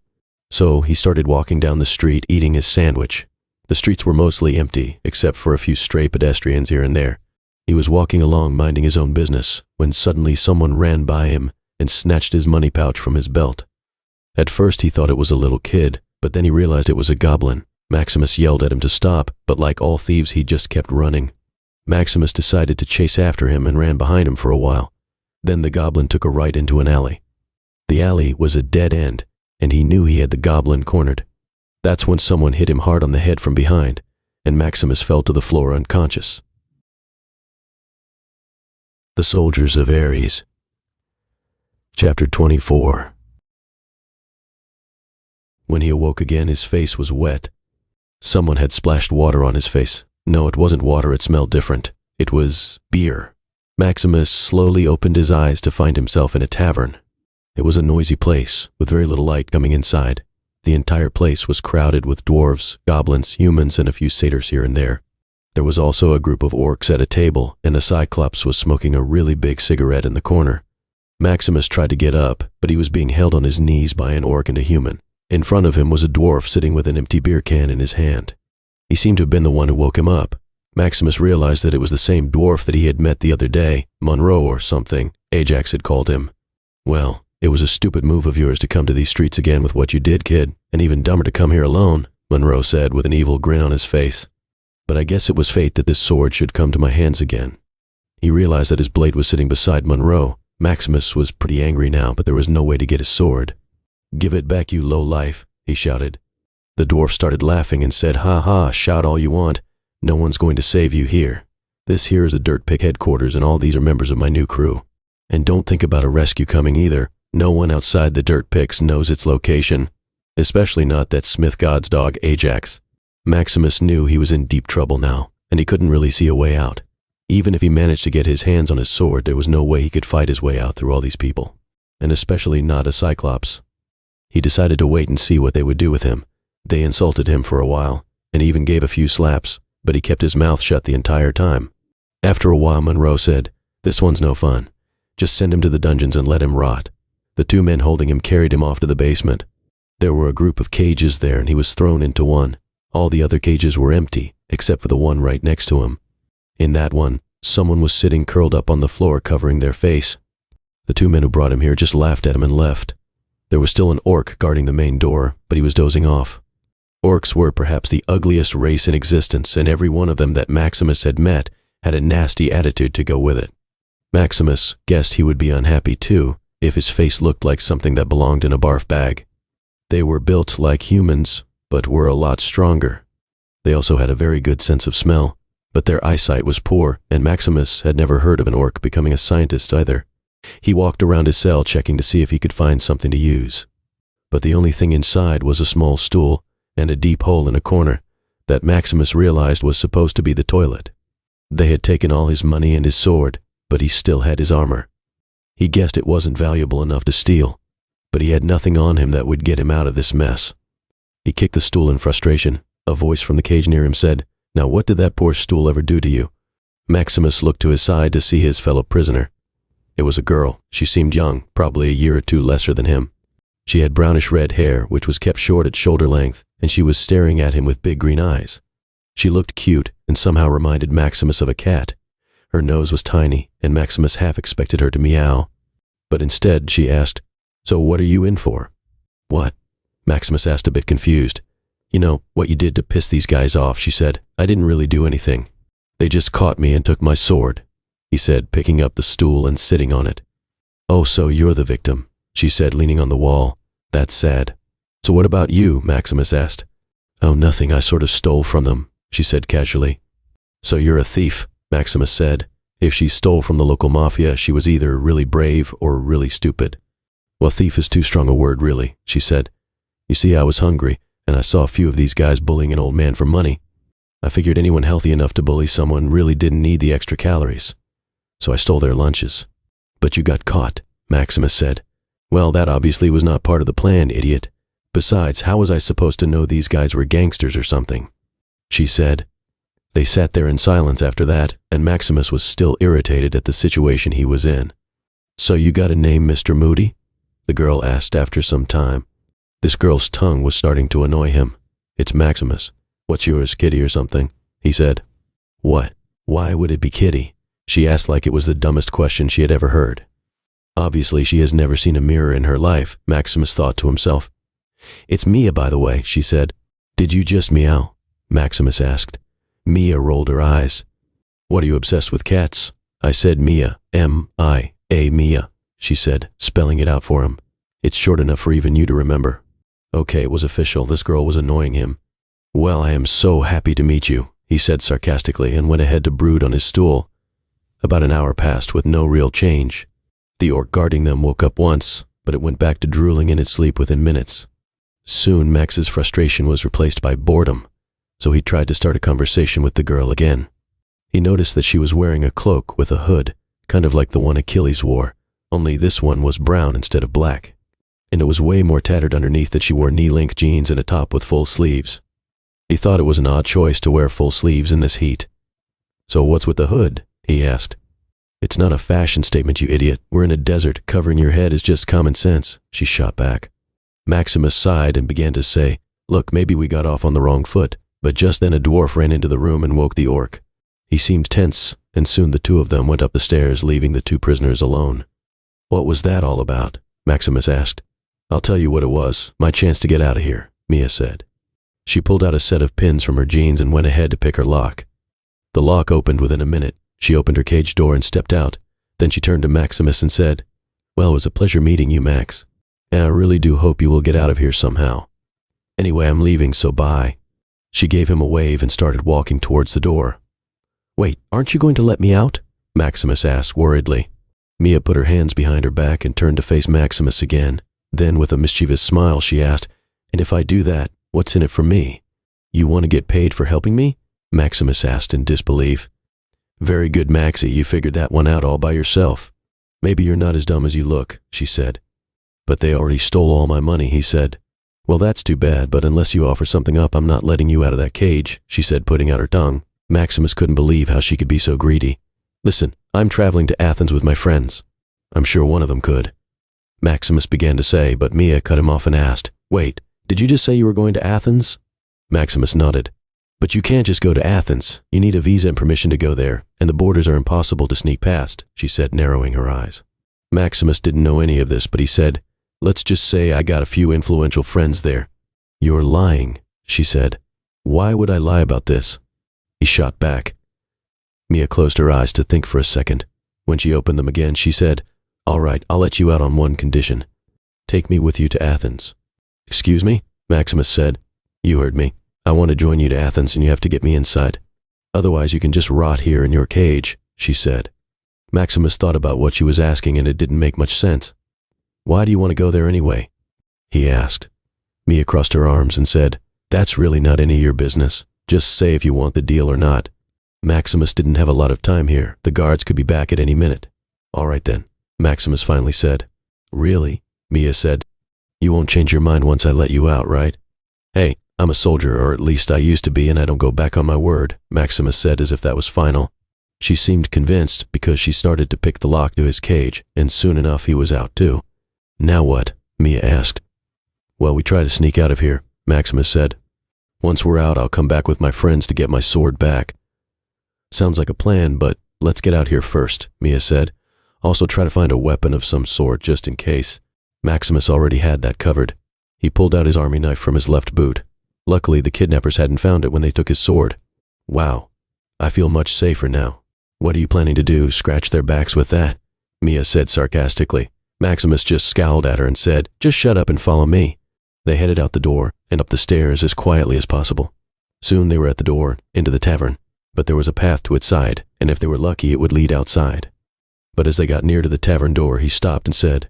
So he started walking down the street eating his sandwich. The streets were mostly empty, except for a few stray pedestrians here and there. He was walking along minding his own business, when suddenly someone ran by him and snatched his money pouch from his belt. At first he thought it was a little kid, but then he realized it was a goblin. Maximus yelled at him to stop, but like all thieves he just kept running. Maximus decided to chase after him and ran behind him for a while. Then the goblin took a right into an alley. The alley was a dead end, and he knew he had the goblin cornered. That's when someone hit him hard on the head from behind, and Maximus fell to the floor unconscious. The Soldiers of Ares. Chapter 24. When he awoke again, his face was wet. Someone had splashed water on his face. No, it wasn't water, it smelled different. It was beer. Maximus slowly opened his eyes to find himself in a tavern. It was a noisy place, with very little light coming inside. The entire place was crowded with dwarves, goblins, humans, and a few satyrs here and there. There was also a group of orcs at a table, and a cyclops was smoking a really big cigarette in the corner. Maximus tried to get up, but he was being held on his knees by an orc and a human. In front of him was a dwarf sitting with an empty beer can in his hand. He seemed to have been the one who woke him up. Maximus realized that it was the same dwarf that he had met the other day, Monroe or something, Ajax had called him. Well, it was a stupid move of yours to come to these streets again with what you did, kid, and even dumber to come here alone, Monroe said with an evil grin on his face. But I guess it was fate that this sword should come to my hands again. He realized that his blade was sitting beside Monroe. Maximus was pretty angry now, but there was no way to get his sword. "Give it back, you lowlife," he shouted. The dwarf started laughing and said, "Ha ha, shout all you want. No one's going to save you here. This here is the Dirt Pick headquarters, and all these are members of my new crew. And don't think about a rescue coming either. No one outside the Dirt Picks knows its location, especially not that Smith God's dog, Ajax." Maximus knew he was in deep trouble now, and he couldn't really see a way out. Even if he managed to get his hands on his sword, there was no way he could fight his way out through all these people, and especially not a Cyclops. He decided to wait and see what they would do with him. They insulted him for a while, and even gave a few slaps, but he kept his mouth shut the entire time. After a while, Monroe said, "This one's no fun. Just send him to the dungeons and let him rot." The two men holding him carried him off to the basement. There were a group of cages there, and he was thrown into one. All the other cages were empty, except for the one right next to him. In that one, someone was sitting curled up on the floor covering their face. The two men who brought him here just laughed at him and left. There was still an orc guarding the main door, but he was dozing off. Orcs were perhaps the ugliest race in existence, and every one of them that Maximus had met had a nasty attitude to go with it. Maximus guessed he would be unhappy too, if his face looked like something that belonged in a barf bag. They were built like humans, but were a lot stronger. They also had a very good sense of smell, but their eyesight was poor, and Maximus had never heard of an orc becoming a scientist either. He walked around his cell checking to see if he could find something to use. But the only thing inside was a small stool and a deep hole in a corner that Maximus realized was supposed to be the toilet. They had taken all his money and his sword, but he still had his armor. He guessed it wasn't valuable enough to steal, but he had nothing on him that would get him out of this mess. He kicked the stool in frustration. A voice from the cage near him said, "Now what did that poor stool ever do to you?" Maximus looked to his side to see his fellow prisoner. It was a girl. She seemed young, probably a year or two lesser than him. She had brownish red hair, which was kept short at shoulder length, and she was staring at him with big green eyes. She looked cute and somehow reminded Maximus of a cat. Her nose was tiny, and Maximus half expected her to meow. But instead, she asked, "So what are you in for?" "What?" Maximus asked, a bit confused. "You know, what you did to piss these guys off," she said. "I didn't really do anything. They just caught me and took my sword," he said, picking up the stool and sitting on it. "Oh, so you're the victim," she said, leaning on the wall. "That's sad. So what about you?" Maximus asked. "Oh, nothing. I sort of stole from them," she said casually. "So you're a thief," Maximus said. If she stole from the local mafia, she was either really brave or really stupid. "Well, thief is too strong a word, really," she said. "You see, I was hungry, and I saw a few of these guys bullying an old man for money. I figured anyone healthy enough to bully someone really didn't need the extra calories. So I stole their lunches." "But you got caught," Maximus said. "Well, that obviously was not part of the plan, idiot. Besides, how was I supposed to know these guys were gangsters or something?" she said. They sat there in silence after that, and Maximus was still irritated at the situation he was in. So you got a name, Mr. Moody? The girl asked after some time. This girl's tongue was starting to annoy him. It's Maximus. What's yours, Kitty or something? He said. What? Why would it be Kitty? She asked like it was the dumbest question she had ever heard. Obviously, she has never seen a mirror in her life, Maximus thought to himself. It's Mia, by the way, she said. Did you just meow? Maximus asked. Mia rolled her eyes. What, are you obsessed with cats? I said Mia, M-I-A, Mia, she said, spelling it out for him. It's short enough for even you to remember. Okay, it was official. This girl was annoying him. Well, I am so happy to meet you, he said sarcastically and went ahead to brood on his stool. About an hour passed with no real change. The orc guarding them woke up once, but it went back to drooling in its sleep within minutes. Soon Max's frustration was replaced by boredom, so he tried to start a conversation with the girl again. He noticed that she was wearing a cloak with a hood, kind of like the one Achilles wore, only this one was brown instead of black. And it was way more tattered underneath that she wore knee-length jeans and a top with full sleeves. He thought it was an odd choice to wear full sleeves in this heat. So what's with the hood? He asked. It's not a fashion statement, you idiot. We're in a desert. Covering your head is just common sense, she shot back. Maximus sighed and began to say, Look, maybe we got off on the wrong foot. But just then a dwarf ran into the room and woke the orc. He seemed tense, and soon the two of them went up the stairs, leaving the two prisoners alone. What was that all about? Maximus asked. I'll tell you what it was. My chance to get out of here, Mia said. She pulled out a set of pins from her jeans and went ahead to pick her lock. The lock opened within a minute. She opened her cage door and stepped out. Then she turned to Maximus and said, Well, it was a pleasure meeting you, Max. And I really do hope you will get out of here somehow. Anyway, I'm leaving, so bye. She gave him a wave and started walking towards the door. Wait, aren't you going to let me out? Maximus asked worriedly. Mia put her hands behind her back and turned to face Maximus again. Then, with a mischievous smile, she asked, And if I do that, what's in it for me? You want to get paid for helping me? Maximus asked in disbelief. Very good, Maxie, you figured that one out all by yourself. Maybe you're not as dumb as you look, she said. But they already stole all my money, he said. Well, that's too bad, but unless you offer something up, I'm not letting you out of that cage, she said, putting out her tongue. Maximus couldn't believe how she could be so greedy. Listen, I'm traveling to Athens with my friends. I'm sure one of them could. Maximus began to say, but Mia cut him off and asked, Wait, did you just say you were going to Athens? Maximus nodded. But you can't just go to Athens. You need a visa and permission to go there, and the borders are impossible to sneak past, she said, narrowing her eyes. Maximus didn't know any of this, but he said, Let's just say I got a few influential friends there. You're lying, she said. Why would I lie about this? He shot back. Mia closed her eyes to think for a second. When she opened them again, she said, All right, I'll let you out on one condition. Take me with you to Athens. Excuse me? Maximus said. You heard me. I want to join you to Athens and you have to get me inside. Otherwise you can just rot here in your cage, she said. Maximus thought about what she was asking and it didn't make much sense. Why do you want to go there anyway? He asked. Mia crossed her arms and said, That's really not any of your business. Just say if you want the deal or not. Maximus didn't have a lot of time here. The guards could be back at any minute. All right then, Maximus finally said. Really? Mia said. You won't change your mind once I let you out, right? Hey, I'm a soldier, or at least I used to be, and I don't go back on my word, Maximus said as if that was final. She seemed convinced because she started to pick the lock to his cage, and soon enough he was out too. Now what? Mia asked. Well, we try to sneak out of here, Maximus said. Once we're out, I'll come back with my friends to get my sword back. Sounds like a plan, but let's get out here first, Mia said. Also try to find a weapon of some sort just in case. Maximus already had that covered. He pulled out his army knife from his left boot. Luckily, the kidnappers hadn't found it when they took his sword. Wow, I feel much safer now. What are you planning to do, scratch their backs with that? Mia said sarcastically. Maximus just scowled at her and said, Just shut up and follow me. They headed out the door and up the stairs as quietly as possible. Soon they were at the door, into the tavern, but there was a path to its side, and if they were lucky it would lead outside. But as they got near to the tavern door, he stopped and said,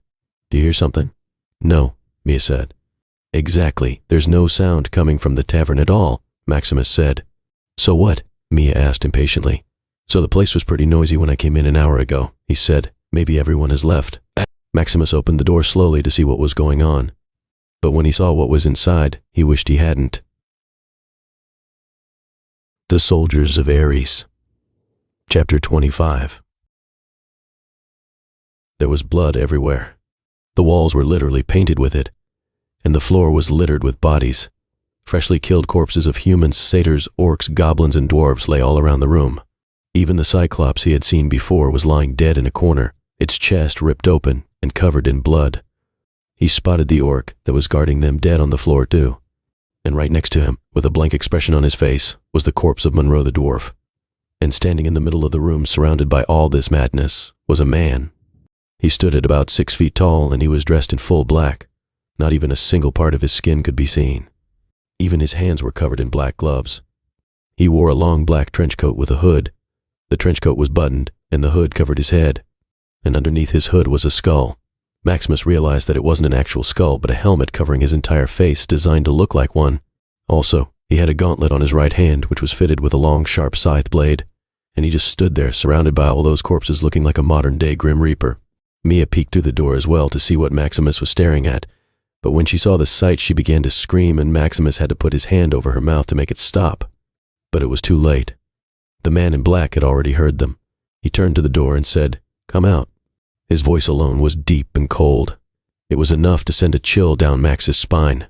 Do you hear something? No, Mia said. Exactly, there's no sound coming from the tavern at all, Maximus said. So what? Mia asked impatiently. So the place was pretty noisy when I came in an hour ago, he said. Maybe everyone has left. Maximus opened the door slowly to see what was going on. But when he saw what was inside, he wished he hadn't. The Soldiers of Ares. Chapter 25. There was blood everywhere. The walls were literally painted with it, and the floor was littered with bodies. Freshly killed corpses of humans, satyrs, orcs, goblins, and dwarves lay all around the room. Even the Cyclops he had seen before was lying dead in a corner, its chest ripped open and covered in blood. He spotted the orc that was guarding them dead on the floor too. And right next to him, with a blank expression on his face, was the corpse of Monroe the dwarf. And standing in the middle of the room, surrounded by all this madness, was a man. He stood at about 6 feet tall, and he was dressed in full black. Not even a single part of his skin could be seen. Even his hands were covered in black gloves. He wore a long black trench coat with a hood. The trench coat was buttoned, and the hood covered his head. And underneath his hood was a skull. Maximus realized that it wasn't an actual skull, but a helmet covering his entire face designed to look like one. Also, he had a gauntlet on his right hand, which was fitted with a long, sharp scythe blade, and he just stood there, surrounded by all those corpses, looking like a modern-day Grim Reaper. Mia peeked through the door as well to see what Maximus was staring at, but when she saw the sight, she began to scream, and Maximus had to put his hand over her mouth to make it stop. But it was too late. The man in black had already heard them. He turned to the door and said, "Come out." His voice alone was deep and cold. It was enough to send a chill down Max's spine.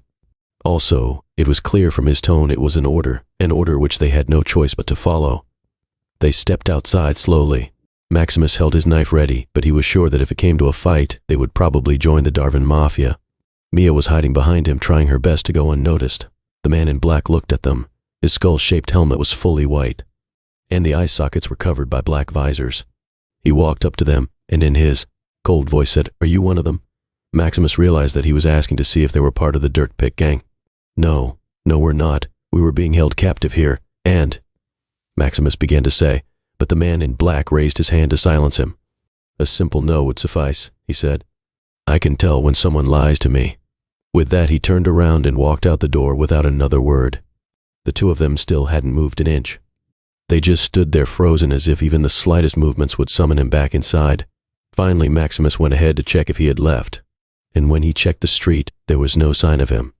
Also, it was clear from his tone it was an order which they had no choice but to follow. They stepped outside slowly. Maximus held his knife ready, but he was sure that if it came to a fight, they would probably join the Darwin Mafia. Mia was hiding behind him, trying her best to go unnoticed. The man in black looked at them. His skull-shaped helmet was fully white, and the eye sockets were covered by black visors. He walked up to them, and in his cold voice said, "Are you one of them?" Maximus realized that he was asking to see if they were part of the Dirt Pick gang. No, we're not. We were being held captive here, and..." Maximus began to say, but the man in black raised his hand to silence him. "A simple no would suffice," he said. "I can tell when someone lies to me." With that, he turned around and walked out the door without another word. The two of them still hadn't moved an inch. They just stood there frozen, as if even the slightest movements would summon him back inside. Finally, Maximus went ahead to check if he had left, and when he checked the street, there was no sign of him.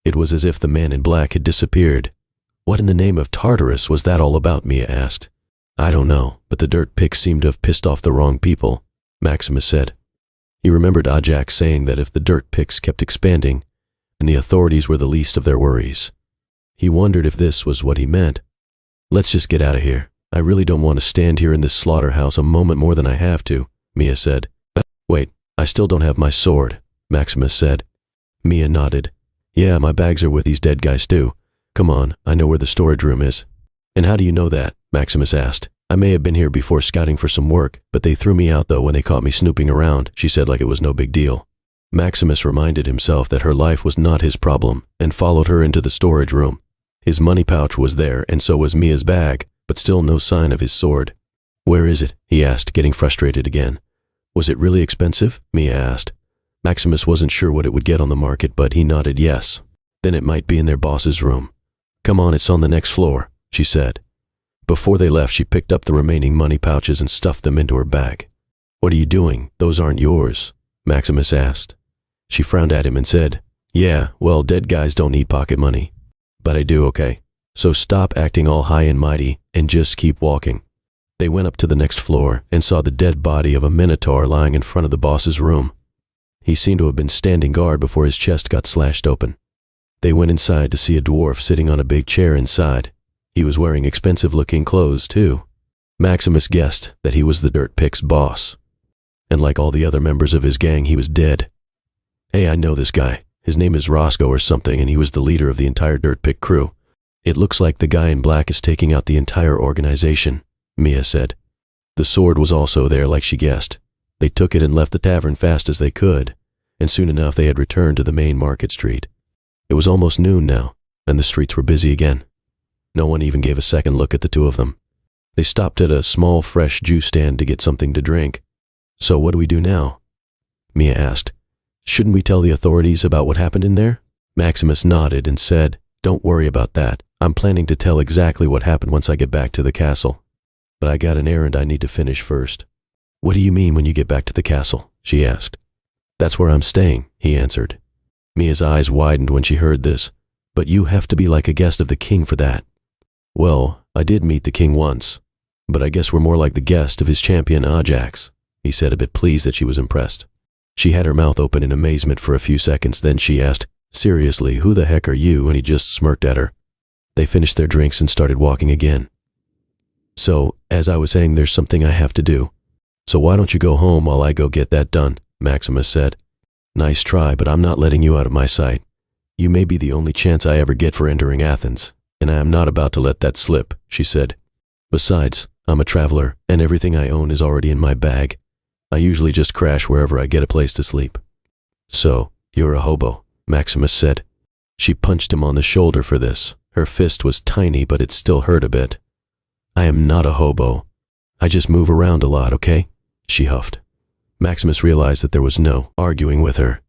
It was as if the man in black had disappeared. "What in the name of Tartarus was that all about?" Mia asked. "I don't know, but the Dirt Picks seem to have pissed off the wrong people," Maximus said. He remembered Ajax saying that if the Dirt Picks kept expanding, then the authorities were the least of their worries. He wondered if this was what he meant. "Let's just get out of here. I really don't want to stand here in this slaughterhouse a moment more than I have to," Mia said. "Wait, I still don't have my sword," Maximus said. Mia nodded. "Yeah, my bags are with these dead guys too. Come on, I know where the storage room is." "And how do you know that?" Maximus asked. "I may have been here before scouting for some work, but they threw me out though when they caught me snooping around," she said like it was no big deal. Maximus reminded himself that her life was not his problem and followed her into the storage room. His money pouch was there, and so was Mia's bag, but still no sign of his sword. "Where is it?" he asked, getting frustrated again. "Was it really expensive?" Mia asked. Maximus wasn't sure what it would get on the market, but he nodded yes. "Then it might be in their boss's room." "Come on, it's on the next floor," she said. Before they left, she picked up the remaining money pouches and stuffed them into her bag. "What are you doing? Those aren't yours," Maximus asked. She frowned at him and said, "Yeah, well, dead guys don't need pocket money. But I do, okay? So stop acting all high and mighty and just keep walking." They went up to the next floor and saw the dead body of a minotaur lying in front of the boss's room. He seemed to have been standing guard before his chest got slashed open. They went inside to see a dwarf sitting on a big chair inside. He was wearing expensive-looking clothes, too. Maximus guessed that he was the Dirt Pick's boss. And like all the other members of his gang, he was dead. "Hey, I know this guy. His name is Roscoe or something, and he was the leader of the entire Dirt Pick crew. It looks like the guy in black is taking out the entire organization," Mia said. The sword was also there, like she guessed. They took it and left the tavern fast as they could, and soon enough they had returned to the main market street. It was almost noon now, and the streets were busy again. No one even gave a second look at the two of them. They stopped at a small fresh juice stand to get something to drink. "So what do we do now?" Mia asked. "Shouldn't we tell the authorities about what happened in there?" Maximus nodded and said, "Don't worry about that. I'm planning to tell exactly what happened once I get back to the castle. But I got an errand I need to finish first." "What do you mean when you get back to the castle?" she asked. "That's where I'm staying," he answered. Mia's eyes widened when she heard this. "But you have to be like a guest of the king for that." "Well, I did meet the king once, but I guess we're more like the guest of his champion Ajax," he said, a bit pleased that she was impressed. She had her mouth open in amazement for a few seconds, then she asked, "Seriously, who the heck are you?" and he just smirked at her. They finished their drinks and started walking again. "So, as I was saying, there's something I have to do. So why don't you go home while I go get that done?" Maximus said. "Nice try, but I'm not letting you out of my sight. You may be the only chance I ever get for entering Athens, and I am not about to let that slip," she said. "Besides, I'm a traveler, and everything I own is already in my bag. I usually just crash wherever I get a place to sleep." "So, you're a hobo," Maximus said. She punched him on the shoulder for this. Her fist was tiny, but it still hurt a bit. "I am not a hobo. I just move around a lot, okay?" she huffed. Maximus realized that there was no arguing with her.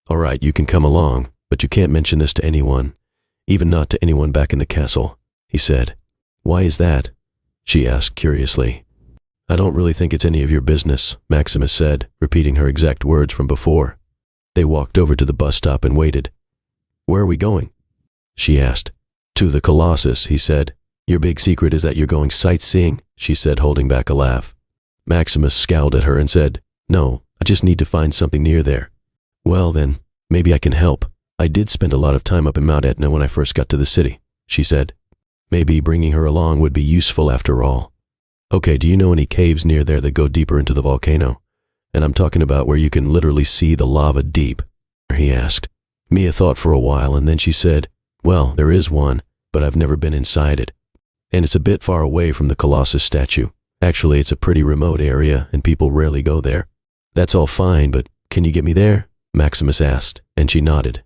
"All right, you can come along, but you can't mention this to anyone, even not to anyone back in the castle," he said. "Why is that?" she asked curiously. "I don't really think it's any of your business," Maximus said, repeating her exact words from before. They walked over to the bus stop and waited. "Where are we going?" she asked. "To the Colossus," he said. "Your big secret is that you're going sightseeing?" she said, holding back a laugh. Maximus scowled at her and said, "No, I just need to find something near there." "Well then, maybe I can help. I did spend a lot of time up in Mount Etna when I first got to the city," she said. Maybe bringing her along would be useful after all. "Okay, do you know any caves near there that go deeper into the volcano? And I'm talking about where you can literally see the lava deep," he asked. Mia thought for a while and then she said, "Well, there is one, but I've never been inside it. And it's a bit far away from the Colossus statue. Actually, it's a pretty remote area and people rarely go there." "That's all fine, but can you get me there?" Maximus asked, and she nodded.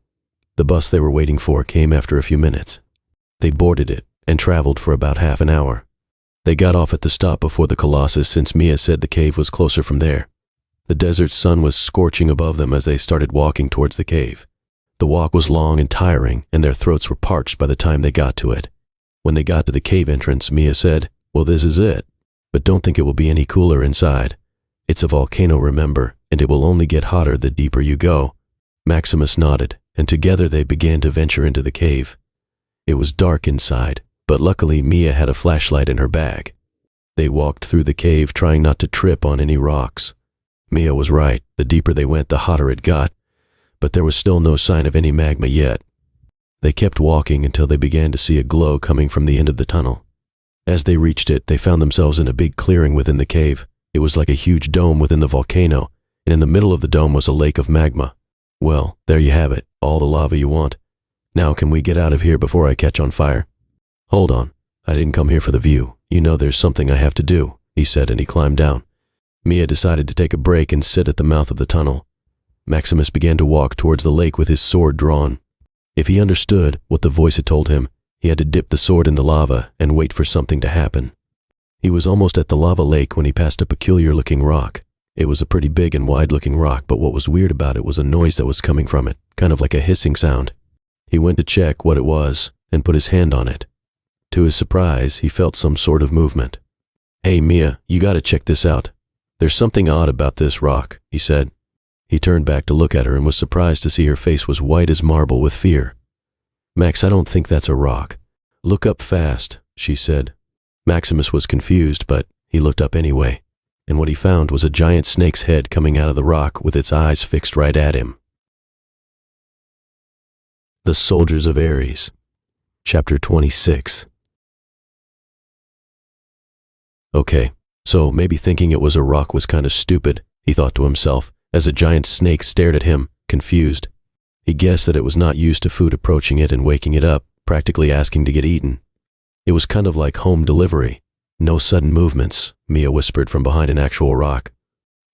The bus they were waiting for came after a few minutes. They boarded it and traveled for about half an hour. They got off at the stop before the Colossus since Mia said the cave was closer from there. The desert sun was scorching above them as they started walking towards the cave. The walk was long and tiring, and their throats were parched by the time they got to it. When they got to the cave entrance, Mia said, "Well, this is it. But don't think it will be any cooler inside. It's a volcano, remember, and it will only get hotter the deeper you go." Maximus nodded, and together they began to venture into the cave. It was dark inside, but luckily Mia had a flashlight in her bag. They walked through the cave, trying not to trip on any rocks. Mia was right. The deeper they went, the hotter it got, but there was still no sign of any magma yet. They kept walking until they began to see a glow coming from the end of the tunnel. As they reached it, they found themselves in a big clearing within the cave. It was like a huge dome within the volcano, and in the middle of the dome was a lake of magma. "Well, there you have it, all the lava you want. Now can we get out of here before I catch on fire?" "Hold on, I didn't come here for the view. You know there's something I have to do," he said, and he climbed down. Mia decided to take a break and sit at the mouth of the tunnel. Maximus began to walk towards the lake with his sword drawn. If he understood what the voice had told him, he had to dip the sword in the lava and wait for something to happen. He was almost at the lava lake when he passed a peculiar-looking rock. It was a pretty big and wide-looking rock, but what was weird about it was a noise that was coming from it, kind of like a hissing sound. He went to check what it was and put his hand on it. To his surprise, he felt some sort of movement. "Hey, Mia, you gotta check this out. There's something odd about this rock," he said. He turned back to look at her and was surprised to see her face was white as marble with fear. "Max, I don't think that's a rock. Look up fast," she said. Maximus was confused, but he looked up anyway, and what he found was a giant snake's head coming out of the rock with its eyes fixed right at him. The Soldiers of Ares, Chapter 26. Okay, so maybe thinking it was a rock was kind of stupid, he thought to himself, as a giant snake stared at him, confused. He guessed that it was not used to food approaching it and waking it up, practically asking to get eaten. It was kind of like home delivery. "No sudden movements," Mia whispered from behind an actual rock.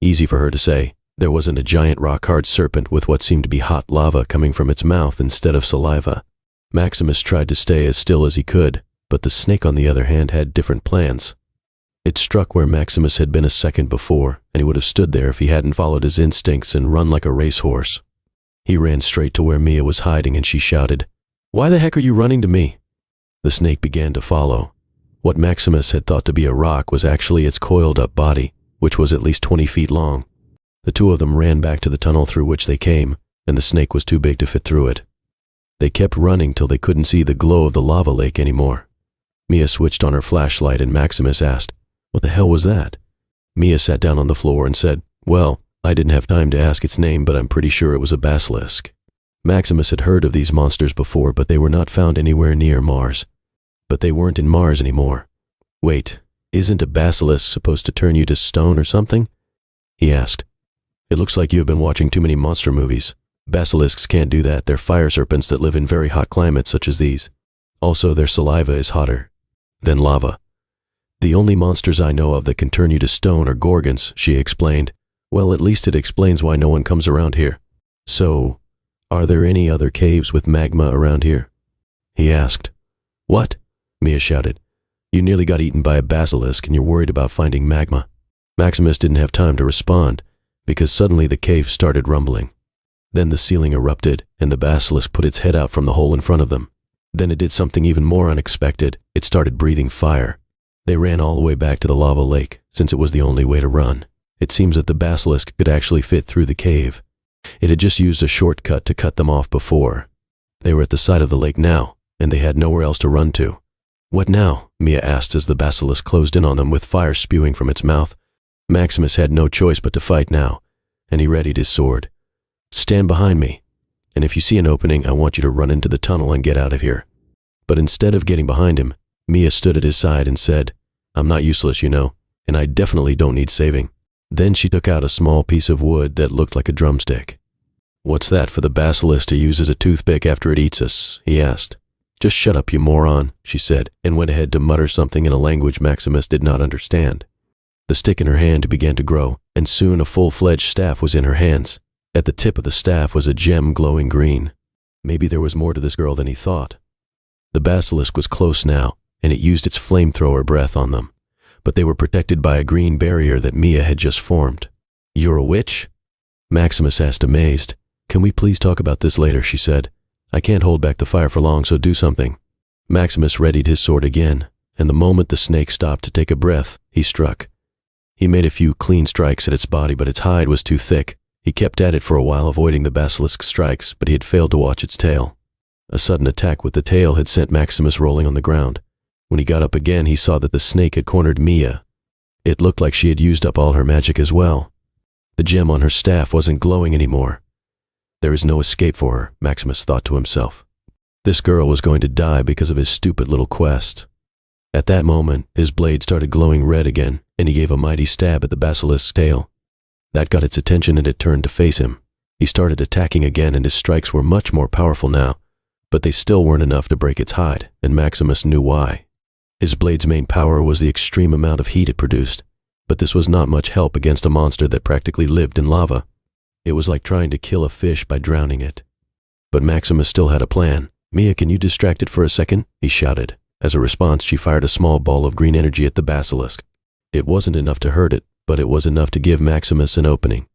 Easy for her to say. There wasn't a giant rock-hard serpent with what seemed to be hot lava coming from its mouth instead of saliva. Maximus tried to stay as still as he could, but the snake on the other hand had different plans. It struck where Maximus had been a second before, and he would have stood there if he hadn't followed his instincts and run like a racehorse. He ran straight to where Mia was hiding and she shouted, "Why the heck are you running to me?" The snake began to follow. What Maximus had thought to be a rock was actually its coiled-up body, which was at least 20 feet long. The two of them ran back to the tunnel through which they came, and the snake was too big to fit through it. They kept running till they couldn't see the glow of the lava lake anymore. Mia switched on her flashlight and Maximus asked, "What the hell was that?" Mia sat down on the floor and said, "Well, I didn't have time to ask its name, but I'm pretty sure it was a basilisk." Maximus had heard of these monsters before, but they were not found anywhere near Mars. But they weren't in Mars anymore. "Wait, isn't a basilisk supposed to turn you to stone or something?" he asked. "It looks like you have been watching too many monster movies. Basilisks can't do that. They're fire serpents that live in very hot climates such as these. Also, their saliva is hotter than lava. The only monsters I know of that can turn you to stone are gorgons," she explained. "Well, at least it explains why no one comes around here." "So, are there any other caves with magma around here?" he asked. "What?" Mia shouted. "You nearly got eaten by a basilisk and you're worried about finding magma." Maximus didn't have time to respond because suddenly the cave started rumbling. Then the ceiling erupted and the basilisk put its head out from the hole in front of them. Then it did something even more unexpected. It started breathing fire. They ran all the way back to the lava lake, since it was the only way to run. It seems that the basilisk could actually fit through the cave. It had just used a shortcut to cut them off before. They were at the side of the lake now, and they had nowhere else to run to. "What now?" Mia asked as the basilisk closed in on them with fire spewing from its mouth. Maximus had no choice but to fight now, and he readied his sword. "Stand behind me, and if you see an opening, I want you to run into the tunnel and get out of here." But instead of getting behind him, Mia stood at his side and said, "I'm not useless, you know, and I definitely don't need saving." Then she took out a small piece of wood that looked like a drumstick. "What's that for the basilisk to use as a toothpick after it eats us?" he asked. "Just shut up, you moron," she said, and went ahead to mutter something in a language Maximus did not understand. The stick in her hand began to grow, and soon a full-fledged staff was in her hands. At the tip of the staff was a gem glowing green. Maybe there was more to this girl than he thought. The basilisk was close now, and it used its flamethrower breath on them, but they were protected by a green barrier that Mia had just formed. "You're a witch?" Maximus asked, amazed. "Can we please talk about this later?" she said. "I can't hold back the fire for long, so do something." Maximus readied his sword again, and the moment the snake stopped to take a breath, he struck. He made a few clean strikes at its body, but its hide was too thick. He kept at it for a while, avoiding the basilisk's strikes, but he had failed to watch its tail. A sudden attack with the tail had sent Maximus rolling on the ground. When he got up again, he saw that the snake had cornered Mia. It looked like she had used up all her magic as well. The gem on her staff wasn't glowing anymore. There is no escape for her, Maximus thought to himself. This girl was going to die because of his stupid little quest. At that moment, his blade started glowing red again, and he gave a mighty stab at the basilisk's tail. That got its attention and it turned to face him. He started attacking again, and his strikes were much more powerful now, but they still weren't enough to break its hide, and Maximus knew why. His blade's main power was the extreme amount of heat it produced, but this was not much help against a monster that practically lived in lava. It was like trying to kill a fish by drowning it. But Maximus still had a plan. "Mia, can you distract it for a second?" he shouted. As a response, she fired a small ball of green energy at the basilisk. It wasn't enough to hurt it, but it was enough to give Maximus an opening.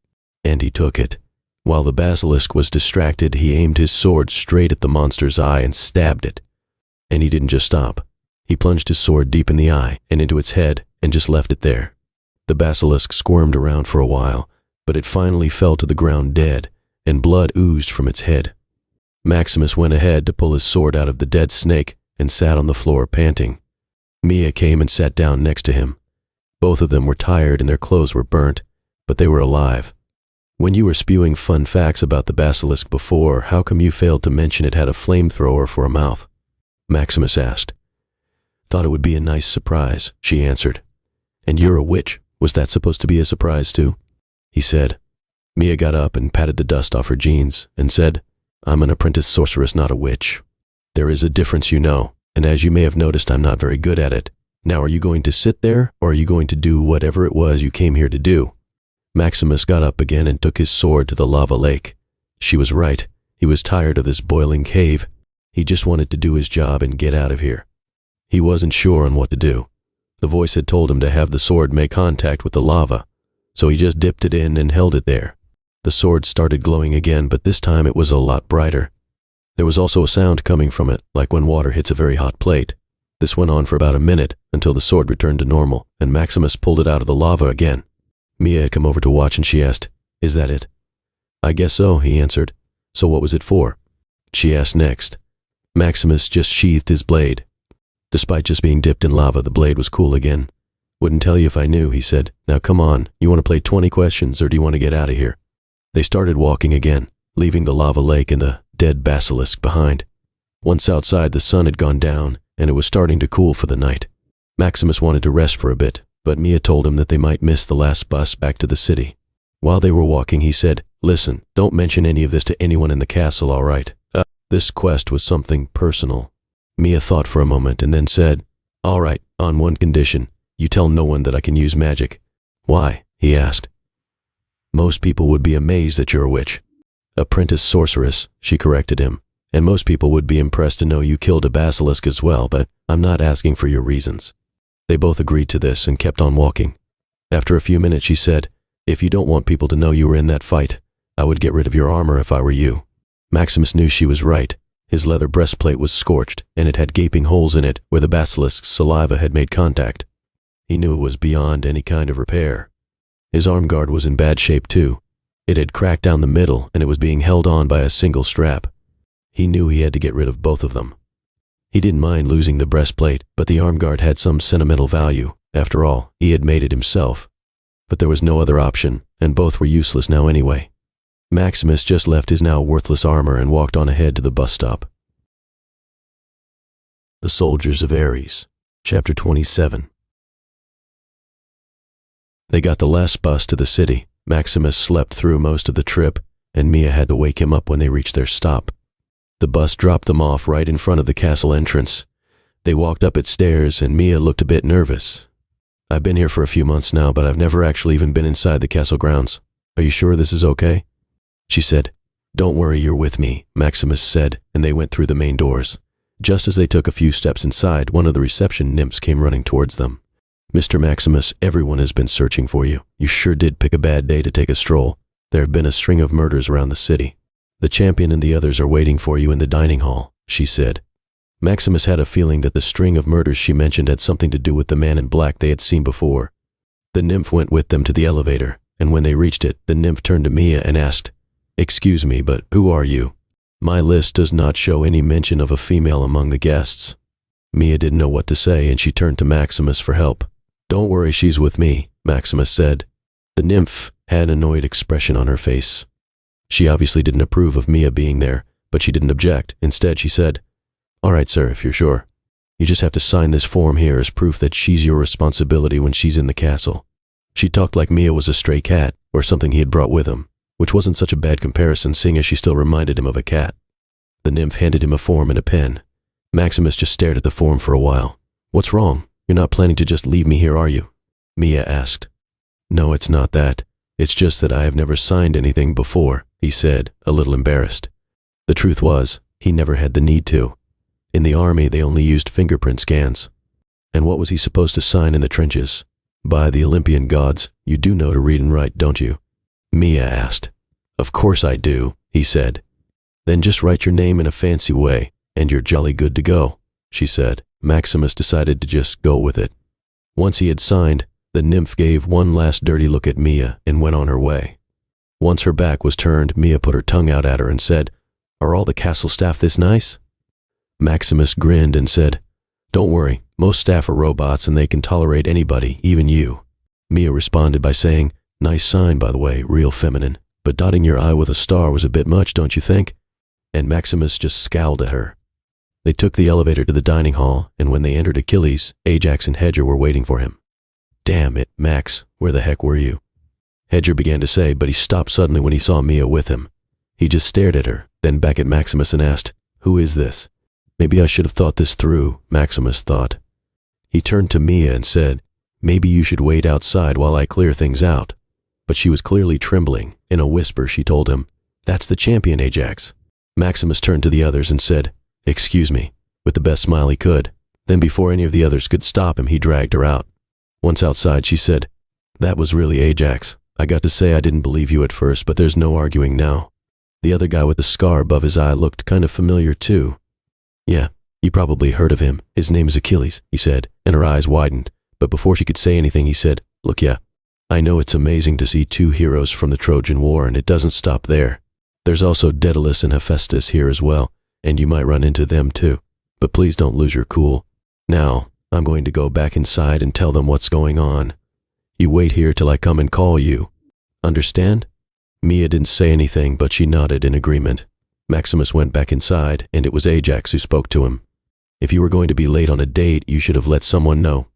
And he took it. While the basilisk was distracted, he aimed his sword straight at the monster's eye and stabbed it. And he didn't just stop. He plunged his sword deep in the eye and into its head and just left it there. The basilisk squirmed around for a while, but it finally fell to the ground dead, and blood oozed from its head. Maximus went ahead to pull his sword out of the dead snake and sat on the floor panting. Mia came and sat down next to him. Both of them were tired and their clothes were burnt, but they were alive. "When you were spewing fun facts about the basilisk before, how come you failed to mention it had a flamethrower for a mouth?" Maximus asked. "Thought it would be a nice surprise," she answered. "And you're a witch. Was that supposed to be a surprise too?" he said. Mia got up and patted the dust off her jeans and said, "I'm an apprentice sorceress, not a witch. There is a difference, you know, and as you may have noticed, I'm not very good at it. Now, are you going to sit there, or are you going to do whatever it was you came here to do?" Maximus got up again and took his sword to the lava lake. She was right. He was tired of this boiling cave. He just wanted to do his job and get out of here. He wasn't sure on what to do. The voice had told him to have the sword make contact with the lava, so he just dipped it in and held it there. The sword started glowing again, but this time it was a lot brighter. There was also a sound coming from it, like when water hits a very hot plate. This went on for about a minute, until the sword returned to normal, and Maximus pulled it out of the lava again. Mia had come over to watch, and she asked, "Is that it?" "I guess so," he answered. "So what was it for?" she asked next. Maximus just sheathed his blade. Despite just being dipped in lava, the blade was cool again. Wouldn't tell you if I knew, he said. Now come on, you want to play 20 questions or do you want to get out of here? They started walking again, leaving the lava lake and the dead basilisk behind. Once outside, the sun had gone down and it was starting to cool for the night. Maximus wanted to rest for a bit, but Mia told him that they might miss the last bus back to the city. While they were walking, he said, "Listen, don't mention any of this to anyone in the castle, all right? This quest was something personal." Mia thought for a moment and then said, "All right, on one condition. You tell no one that I can use magic." "Why?" he asked. "Most people would be amazed that you're a witch." "Apprentice sorceress," she corrected him. "And most people would be impressed to know you killed a basilisk as well, but I'm not asking for your reasons." They both agreed to this and kept on walking. After a few minutes, she said, "If you don't want people to know you were in that fight, I would get rid of your armor if I were you." Maximus knew she was right. His leather breastplate was scorched, and it had gaping holes in it where the basilisk's saliva had made contact. He knew it was beyond any kind of repair. His arm guard was in bad shape too. It had cracked down the middle, and it was being held on by a single strap. He knew he had to get rid of both of them. He didn't mind losing the breastplate, but the arm guard had some sentimental value. After all, he had made it himself. But there was no other option, and both were useless now anyway. Maximus just left his now worthless armor and walked on ahead to the bus stop. The Soldiers of Ares, Chapter 27. They got the last bus to the city. Maximus slept through most of the trip, and Mia had to wake him up when they reached their stop. The bus dropped them off right in front of the castle entrance. They walked up its stairs, and Mia looked a bit nervous. "I've been here for a few months now, but I've never actually even been inside the castle grounds. Are you sure this is okay?" She said. "Don't worry, you're with me," Maximus said, and they went through the main doors. Just as they took a few steps inside, one of the reception nymphs came running towards them. "Mr. Maximus, everyone has been searching for you. You sure did pick a bad day to take a stroll. There have been a string of murders around the city. The champion and the others are waiting for you in the dining hall," she said. Maximus had a feeling that the string of murders she mentioned had something to do with the man in black they had seen before. The nymph went with them to the elevator, and when they reached it, the nymph turned to Mia and asked, "Excuse me, but who are you? My list does not show any mention of a female among the guests." Mia didn't know what to say, and she turned to Maximus for help. "Don't worry, she's with me," Maximus said. The nymph had an annoyed expression on her face. She obviously didn't approve of Mia being there, but she didn't object. Instead, she said, "All right, sir, if you're sure. You just have to sign this form here as proof that she's your responsibility when she's in the castle." She talked like Mia was a stray cat, or something he had brought with him, which wasn't such a bad comparison seeing as she still reminded him of a cat. The nymph handed him a form and a pen. Maximus just stared at the form for a while. "What's wrong? You're not planning to just leave me here, are you?" Mia asked. "No, it's not that. It's just that I have never signed anything before," he said, a little embarrassed. The truth was, he never had the need to. In the army, they only used fingerprint scans. And what was he supposed to sign in the trenches? "By the Olympian gods, you do know to read and write, don't you?" Mia asked. "Of course I do," he said. "Then just write your name in a fancy way, and you're jolly good to go," she said. Maximus decided to just go with it. Once he had signed, the nymph gave one last dirty look at Mia and went on her way. Once her back was turned, Mia put her tongue out at her and said, "Are all the castle staff this nice?" Maximus grinned and said, "Don't worry, most staff are robots and they can tolerate anybody, even you." Mia responded by saying, "Nice sign, by the way, real feminine, but dotting your I with a star was a bit much, don't you think?" And Maximus just scowled at her. They took the elevator to the dining hall, and when they entered Achilles, Ajax and Hedger were waiting for him. "Damn it, Max, where the heck were you?" Hedger began to say, but he stopped suddenly when he saw Mia with him. He just stared at her, then back at Maximus and asked, "Who is this?" Maybe I should have thought this through, Maximus thought. He turned to Mia and said, "Maybe you should wait outside while I clear things out." But she was clearly trembling. In a whisper, she told him, "That's the champion, Ajax." Maximus turned to the others and said, "Excuse me," with the best smile he could. Then before any of the others could stop him, he dragged her out. Once outside, she said, "That was really Ajax. I got to say I didn't believe you at first, but there's no arguing now." The other guy with the scar above his eye looked kind of familiar too. "Yeah, you probably heard of him. His name is Achilles," he said, and her eyes widened. But before she could say anything, he said, "Look, yeah, I know it's amazing to see two heroes from the Trojan War, and it doesn't stop there. There's also Daedalus and Hephaestus here as well, and you might run into them too. But please don't lose your cool. Now, I'm going to go back inside and tell them what's going on. You wait here till I come and call you. Understand?" Mia didn't say anything, but she nodded in agreement. Maximus went back inside, and it was Ajax who spoke to him. "If you were going to be late on a date, you should have let someone know.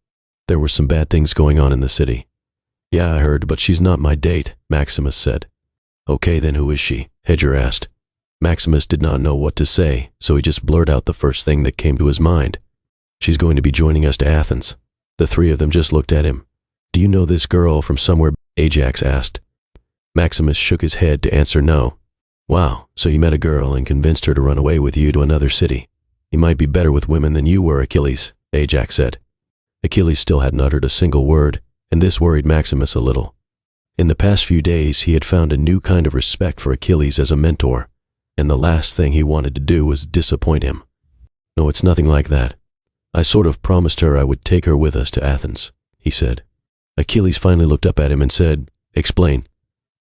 There were some bad things going on in the city." "Yeah, I heard, but she's not my date," Maximus said. "Okay, then who is she?" Hedger asked. Maximus did not know what to say, so he just blurted out the first thing that came to his mind. "She's going to be joining us to Athens." The three of them just looked at him. "Do you know this girl from somewhere?" Ajax asked. Maximus shook his head to answer no. "Wow, so you met a girl and convinced her to run away with you to another city. You might be better with women than you were, Achilles," Ajax said. Achilles still hadn't uttered a single word, and this worried Maximus a little. In the past few days, he had found a new kind of respect for Achilles as a mentor, and the last thing he wanted to do was disappoint him. "No, it's nothing like that. I sort of promised her I would take her with us to Athens," he said. Achilles finally looked up at him and said, "Explain."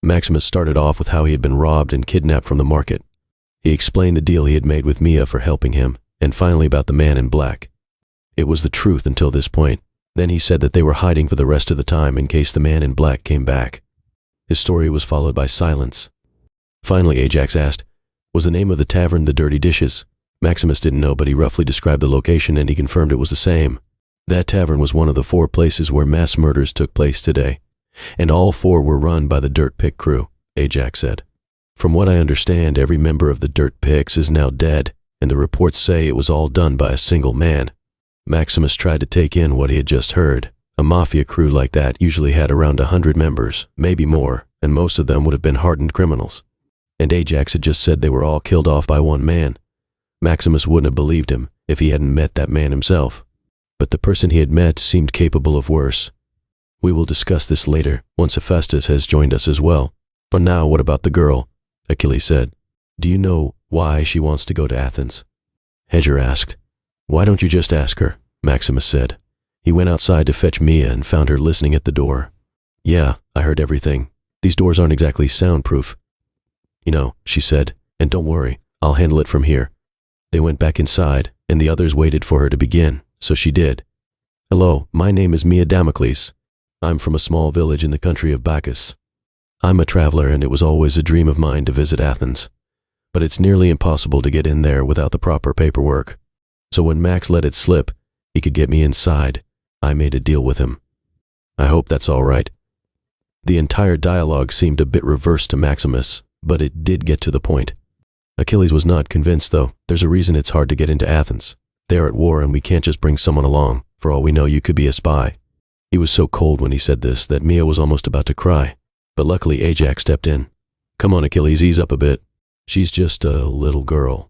Maximus started off with how he had been robbed and kidnapped from the market. He explained the deal he had made with Mia for helping him, and finally about the man in black. It was the truth until this point. Then he said that they were hiding for the rest of the time in case the man in black came back. His story was followed by silence. Finally, Ajax asked, "Was the name of the tavern the Dirty Dishes?" Maximus didn't know, but he roughly described the location and he confirmed it was the same. That tavern was one of the 4 places where mass murders took place today, and all 4 were run by the Dirt Pick crew, Ajax said. "From what I understand, every member of the Dirt Picks is now dead, and the reports say it was all done by a single man." Maximus tried to take in what he had just heard. A mafia crew like that usually had around 100 members, maybe more, and most of them would have been hardened criminals. And Ajax had just said they were all killed off by one man. Maximus wouldn't have believed him if he hadn't met that man himself. But the person he had met seemed capable of worse. "We will discuss this later, once Hephaestus has joined us as well. For now, what about the girl?" Achilles said. "Do you know why she wants to go to Athens?" Hedger asked. "Why don't you just ask her?" Maximus said. He went outside to fetch Mia and found her listening at the door. "Yeah, I heard everything. These doors aren't exactly soundproof." "You know," she said, "and don't worry, I'll handle it from here." They went back inside, and the others waited for her to begin, so she did. "Hello, my name is Mia Damocles. I'm from a small village in the country of Bacchus. I'm a traveler, and it was always a dream of mine to visit Athens. But it's nearly impossible to get in there without the proper paperwork. So when Max let it slip, he could get me inside. I made a deal with him. I hope that's all right." The entire dialogue seemed a bit reversed to Maximus, but it did get to the point. Achilles was not convinced, though. There's a reason it's hard to get into Athens. They're at war, and we can't just bring someone along. For all we know, you could be a spy. He was so cold when he said this that Mia was almost about to cry. But luckily, Ajax stepped in. "Come on, Achilles, ease up a bit. She's just a little girl."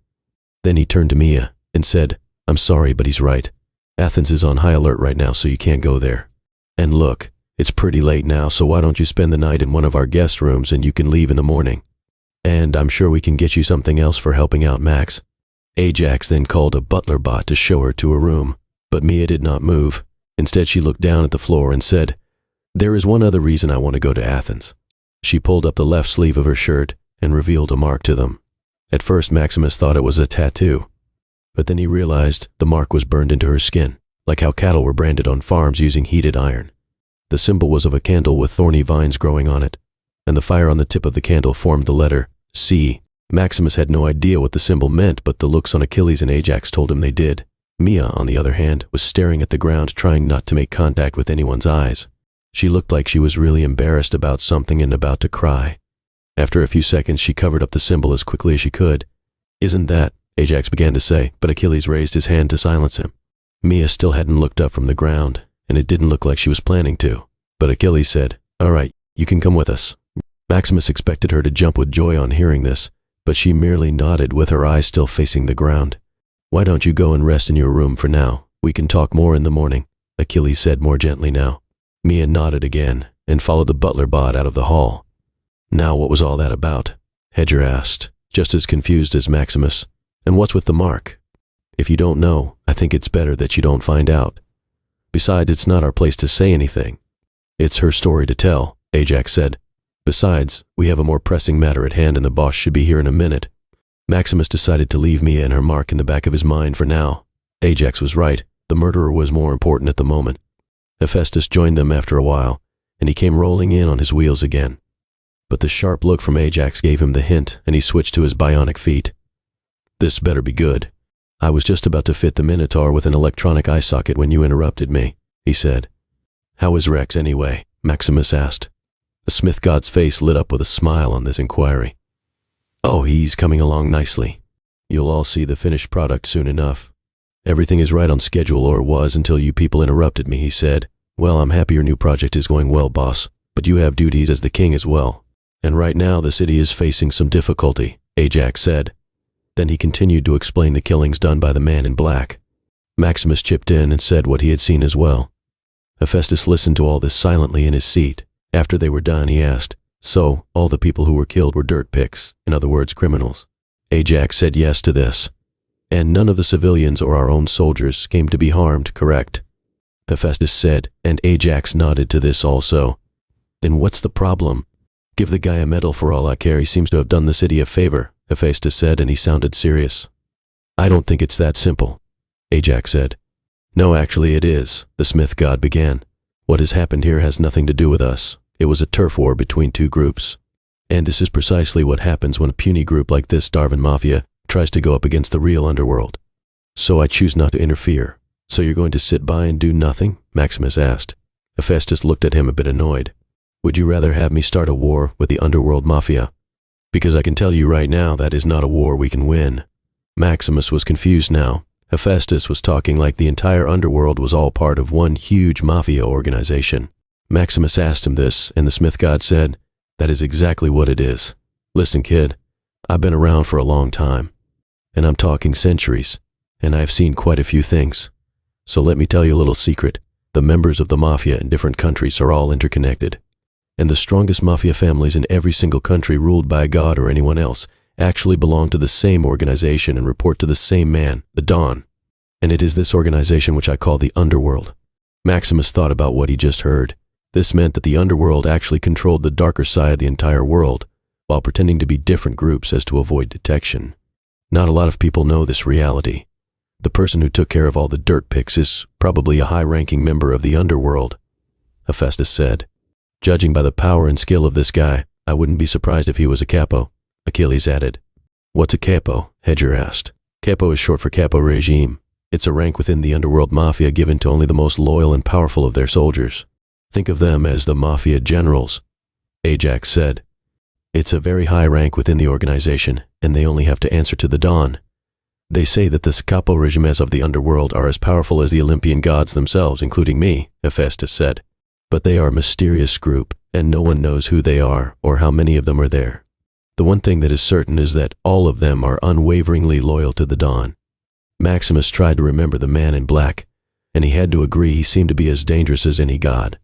Then he turned to Mia and said, "I'm sorry, but he's right. Athens is on high alert right now, so you can't go there. And look, it's pretty late now, so why don't you spend the night in one of our guest rooms and you can leave in the morning. And I'm sure we can get you something else for helping out Max." Ajax then called a butler bot to show her to a room, but Mia did not move. Instead, she looked down at the floor and said, "There is one other reason I want to go to Athens." She pulled up the left sleeve of her shirt and revealed a mark to them. At first, Maximus thought it was a tattoo, but then he realized the mark was burned into her skin, like how cattle were branded on farms using heated iron. The symbol was of a candle with thorny vines growing on it, and the fire on the tip of the candle formed the letter C. Maximus had no idea what the symbol meant, but the looks on Achilles and Ajax told him they did. Mia, on the other hand, was staring at the ground, trying not to make contact with anyone's eyes. She looked like she was really embarrassed about something and about to cry. After a few seconds, she covered up the symbol as quickly as she could. "Isn't that?" Ajax began to say, but Achilles raised his hand to silence him. Mia still hadn't looked up from the ground, and it didn't look like she was planning to. But Achilles said, "All right, you can come with us." Maximus expected her to jump with joy on hearing this, but she merely nodded with her eyes still facing the ground. "Why don't you go and rest in your room for now? We can talk more in the morning," Achilles said more gently now. Mia nodded again and followed the butler bot out of the hall. "Now what was all that about?" Hedger asked, just as confused as Maximus. "And what's with the mark?" "If you don't know, I think it's better that you don't find out. Besides, it's not our place to say anything. It's her story to tell," Ajax said. "Besides, we have a more pressing matter at hand and the boss should be here in a minute." Maximus decided to leave Mia and her mark in the back of his mind for now. Ajax was right. The murderer was more important at the moment. Hephaestus joined them after a while, and he came rolling in on his wheels again. But the sharp look from Ajax gave him the hint, and he switched to his bionic feet. "This better be good. I was just about to fit the Minotaur with an electronic eye socket when you interrupted me," he said. "How is Rex anyway?" Maximus asked. The smith god's face lit up with a smile on this inquiry. "Oh, he's coming along nicely. You'll all see the finished product soon enough. Everything is right on schedule, or was until you people interrupted me," he said. "Well, I'm happy your new project is going well, boss, but you have duties as the king as well. And right now the city is facing some difficulty," Ajax said. Then he continued to explain the killings done by the man in black. Maximus chipped in and said what he had seen as well. Hephaestus listened to all this silently in his seat. After they were done, he asked, "So, all the people who were killed were dirt pigs, in other words, criminals?" Ajax said yes to this. "And none of the civilians or our own soldiers came to be harmed, correct?" Hephaestus said, and Ajax nodded to this also. "Then what's the problem? Give the guy a medal for all I care. He seems to have done the city a favor," Hephaestus said, and he sounded serious. "I don't think it's that simple," Ajax said. "No, actually it is," the smith god began. "What has happened here has nothing to do with us. It was a turf war between two groups. And this is precisely what happens when a puny group like this Darwin Mafia tries to go up against the real underworld. So I choose not to interfere." "So you're going to sit by and do nothing?" Maximus asked. Hephaestus looked at him a bit annoyed. "Would you rather have me start a war with the underworld mafia? Because I can tell you right now that is not a war we can win." Maximus was confused now. Hephaestus was talking like the entire underworld was all part of one huge mafia organization. Maximus asked him this, and the smith god said, "That is exactly what it is. Listen, kid, I've been around for a long time, and I'm talking centuries, and I've seen quite a few things. So let me tell you a little secret. The members of the mafia in different countries are all interconnected. And the strongest mafia families in every single country ruled by a god or anyone else actually belong to the same organization and report to the same man, the Don. And it is this organization which I call the underworld." Maximus thought about what he just heard. This meant that the underworld actually controlled the darker side of the entire world, while pretending to be different groups as to avoid detection. Not a lot of people know this reality. The person who took care of all the dirt pics is probably a high-ranking member of the underworld, Hephaestus said. "Judging by the power and skill of this guy, I wouldn't be surprised if he was a capo," Achilles added. "What's a capo?" Hedger asked. "Capo is short for capo regime. It's a rank within the underworld mafia given to only the most loyal and powerful of their soldiers. Think of them as the mafia generals," Ajax said. "It's a very high rank within the organization, and they only have to answer to the Don. They say that the capo regimes of the underworld are as powerful as the Olympian gods themselves, including me," Hephaestus said. "But they are a mysterious group, and no one knows who they are or how many of them are there. The one thing that is certain is that all of them are unwaveringly loyal to the Don." Maximus tried to remember the man in black, and he had to agree he seemed to be as dangerous as any god.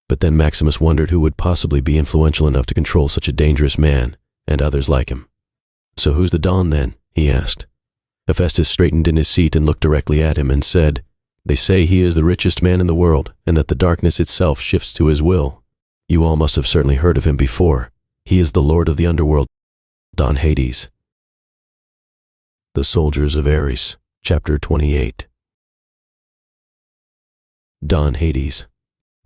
But then Maximus wondered who would possibly be influential enough to control such a dangerous man, and others like him. "So who's the Don then?" he asked. Hephaestus straightened in his seat and looked directly at him and said, "They say he is the richest man in the world, and that the darkness itself shifts to his will. You all must have certainly heard of him before. He is the lord of the underworld, Don Hades." The Soldiers of Ares, Chapter 28. Don Hades,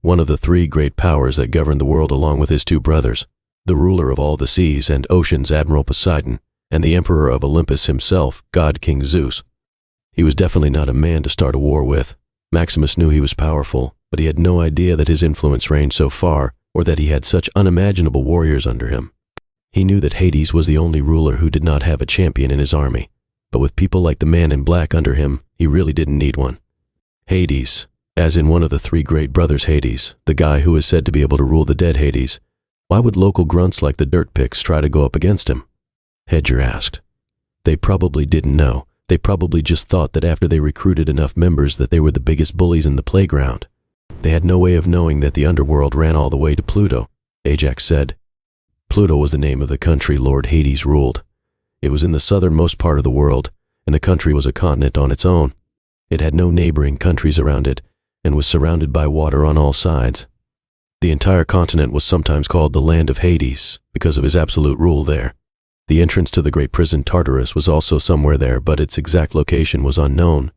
one of the three great powers that governed the world along with his two brothers, the ruler of all the seas and oceans, Admiral Poseidon, and the emperor of Olympus himself, God King Zeus. He was definitely not a man to start a war with. Maximus knew he was powerful, but he had no idea that his influence ranged so far, or that he had such unimaginable warriors under him. He knew that Hades was the only ruler who did not have a champion in his army, but with people like the man in black under him, he really didn't need one. Hades, as in one of the three great brothers Hades, the guy who is said to be able to rule the dead Hades, why would local grunts like the dirt pigs try to go up against him? Hedger asked. They probably didn't know. They probably just thought that after they recruited enough members that they were the biggest bullies in the playground. They had no way of knowing that the underworld ran all the way to Pluto, Ajax said. Pluto was the name of the country Lord Hades ruled. It was in the southernmost part of the world, and the country was a continent on its own. It had no neighboring countries around it, and was surrounded by water on all sides. The entire continent was sometimes called the Land of Hades because of his absolute rule there. The entrance to the great prison Tartarus was also somewhere there, but its exact location was unknown,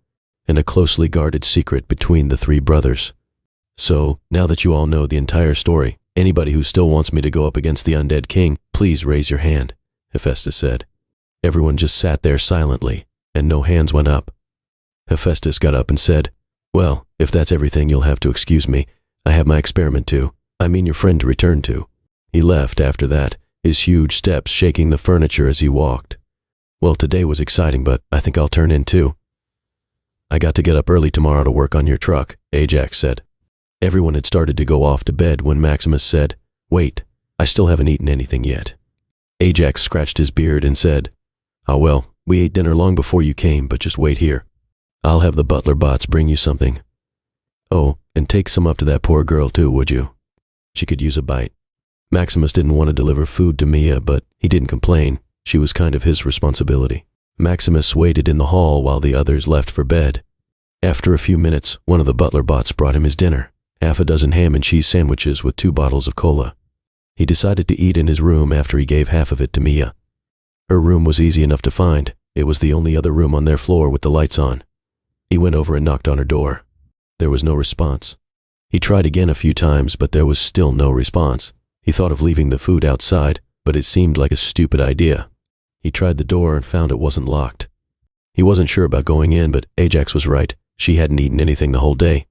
and a closely guarded secret between the three brothers. So, now that you all know the entire story, anybody who still wants me to go up against the undead king, please raise your hand, Hephaestus said. Everyone just sat there silently, and no hands went up. Hephaestus got up and said, "Well, if that's everything, you'll have to excuse me. I have my experiment your friend to return to." He left after that, his huge steps shaking the furniture as he walked. "Well, today was exciting, but I think I'll turn in too." "I got to get up early tomorrow to work on your truck," Ajax said. Everyone had started to go off to bed when Maximus said, "Wait, I still haven't eaten anything yet." Ajax scratched his beard and said, "Oh well, we ate dinner long before you came, but just wait here. I'll have the butler bots bring you something. Oh, and take some up to that poor girl too, would you? She could use a bite." Maximus didn't want to deliver food to Mia, but he didn't complain. She was kind of his responsibility. Maximus waited in the hall while the others left for bed. After a few minutes, one of the butler bots brought him his dinner, 6 ham and cheese sandwiches with 2 bottles of cola. He decided to eat in his room after he gave half of it to Mia. Her room was easy enough to find. It was the only other room on their floor with the lights on. He went over and knocked on her door. There was no response. He tried again a few times, but there was still no response. He thought of leaving the food outside, but it seemed like a stupid idea. He tried the door and found it wasn't locked. He wasn't sure about going in, but Ajax was right. She hadn't eaten anything the whole day.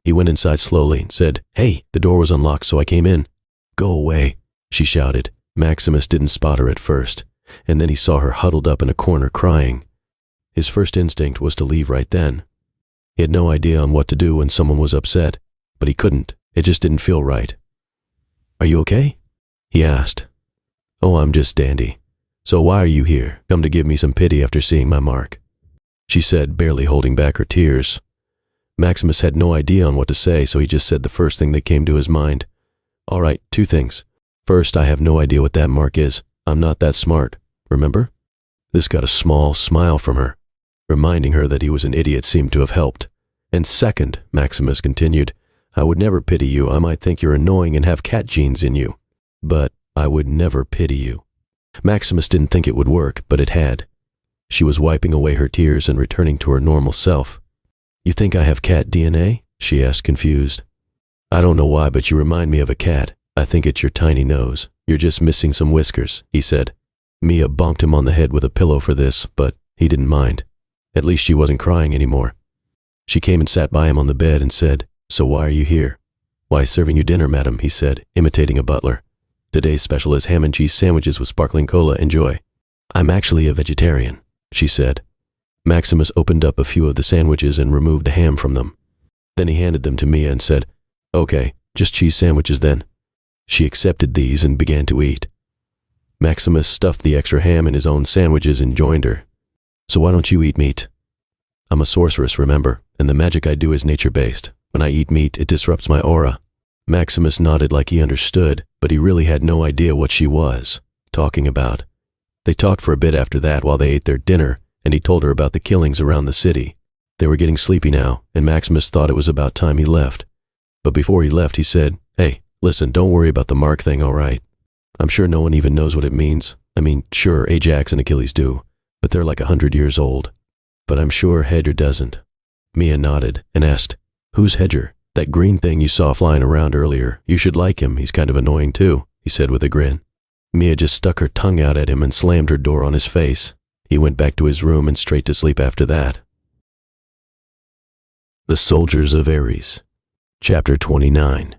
He went inside slowly and said, "Hey, the door was unlocked, so I came in." "Go away," she shouted. Maximus didn't spot her at first, and then he saw her huddled up in a corner crying. His first instinct was to leave right then. He had no idea on what to do when someone was upset, but he couldn't. It just didn't feel right. "Are you okay?" he asked. "Oh, I'm just dandy. So why are you here? Come to give me some pity after seeing my mark," she said, barely holding back her tears. Maximus had no idea on what to say, so he just said the first thing that came to his mind. "All right, 2 things. First, I have no idea what that mark is. I'm not that smart, remember?" This got a small smile from her. Reminding her that he was an idiot seemed to have helped. "And second," Maximus continued, "I would never pity you. I might think you're annoying and have cat genes in you. But I would never pity you." Maximus didn't think it would work, but it had. She was wiping away her tears and returning to her normal self. "You think I have cat DNA?" she asked, confused. "I don't know why, but you remind me of a cat. I think it's your tiny nose. You're just missing some whiskers," he said. Mia bonked him on the head with a pillow for this, but he didn't mind. At least she wasn't crying anymore. She came and sat by him on the bed and said, "So why are you here?" "Why, serving you dinner, madam," he said, imitating a butler. "Today's special is ham and cheese sandwiches with sparkling cola. Enjoy." "I'm actually a vegetarian," she said. Maximus opened up a few of the sandwiches and removed the ham from them. Then he handed them to Mia and said, "Okay, just cheese sandwiches then." She accepted these and began to eat. Maximus stuffed the extra ham in his own sandwiches and joined her. "So why don't you eat meat?" "I'm a sorceress, remember, and the magic I do is nature-based. When I eat meat, it disrupts my aura." Maximus nodded like he understood, but he really had no idea what she was talking about. They talked for a bit after that while they ate their dinner, and he told her about the killings around the city. They were getting sleepy now, and Maximus thought it was about time he left. But before he left, he said, "Hey, listen, don't worry about the mark thing, all right? I'm sure no one even knows what it means. Sure, Ajax and Achilles do, but they're like 100 years old. But I'm sure Hedger doesn't." Mia nodded and asked, "Who's Hedger? That green thing you saw flying around earlier. You should like him. He's kind of annoying too," he said with a grin. Mia just stuck her tongue out at him and slammed her door on his face. He went back to his room and straight to sleep after that. The Soldiers of Ares. Chapter 29.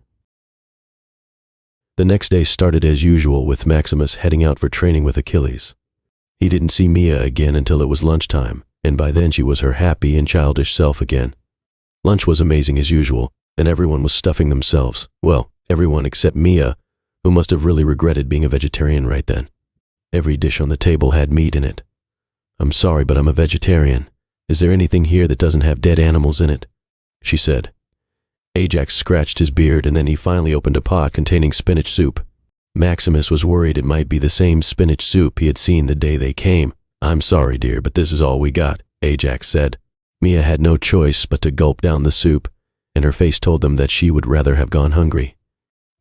The next day started as usual with Maximus heading out for training with Achilles. He didn't see Mia again until it was lunchtime, and by then she was her happy and childish self again. Lunch was amazing as usual, and everyone was stuffing themselves. Well, everyone except Mia, who must have really regretted being a vegetarian right then. Every dish on the table had meat in it. "I'm sorry, but I'm a vegetarian. Is there anything here that doesn't have dead animals in it?" she said. Ajax scratched his beard, and then he finally opened a pot containing spinach soup. Maximus was worried it might be the same spinach soup he had seen the day they came. "I'm sorry, dear, but this is all we got," Ajax said. Mia had no choice but to gulp down the soup, and her face told them that she would rather have gone hungry.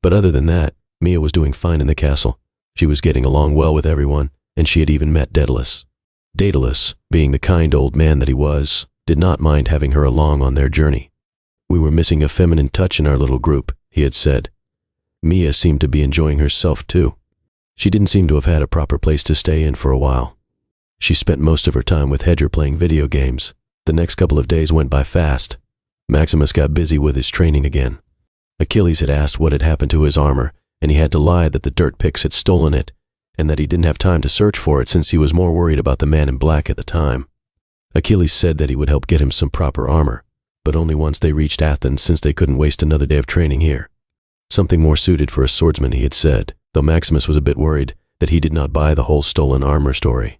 But other than that, Mia was doing fine in the castle. She was getting along well with everyone, and she had even met Daedalus. Daedalus, being the kind old man that he was, did not mind having her along on their journey. We were missing a feminine touch in our little group, he had said. Mia seemed to be enjoying herself too. She didn't seem to have had a proper place to stay in for a while. She spent most of her time with Hedger playing video games. The next couple of days went by fast. Maximus got busy with his training again. Achilles had asked what had happened to his armor, and he had to lie that the dirt pigs had stolen it, and that he didn't have time to search for it since he was more worried about the man in black at the time. Achilles said that he would help get him some proper armor, but only once they reached Athens since they couldn't waste another day of training here. Something more suited for a swordsman, he had said, though Maximus was a bit worried that he did not buy the whole stolen armor story.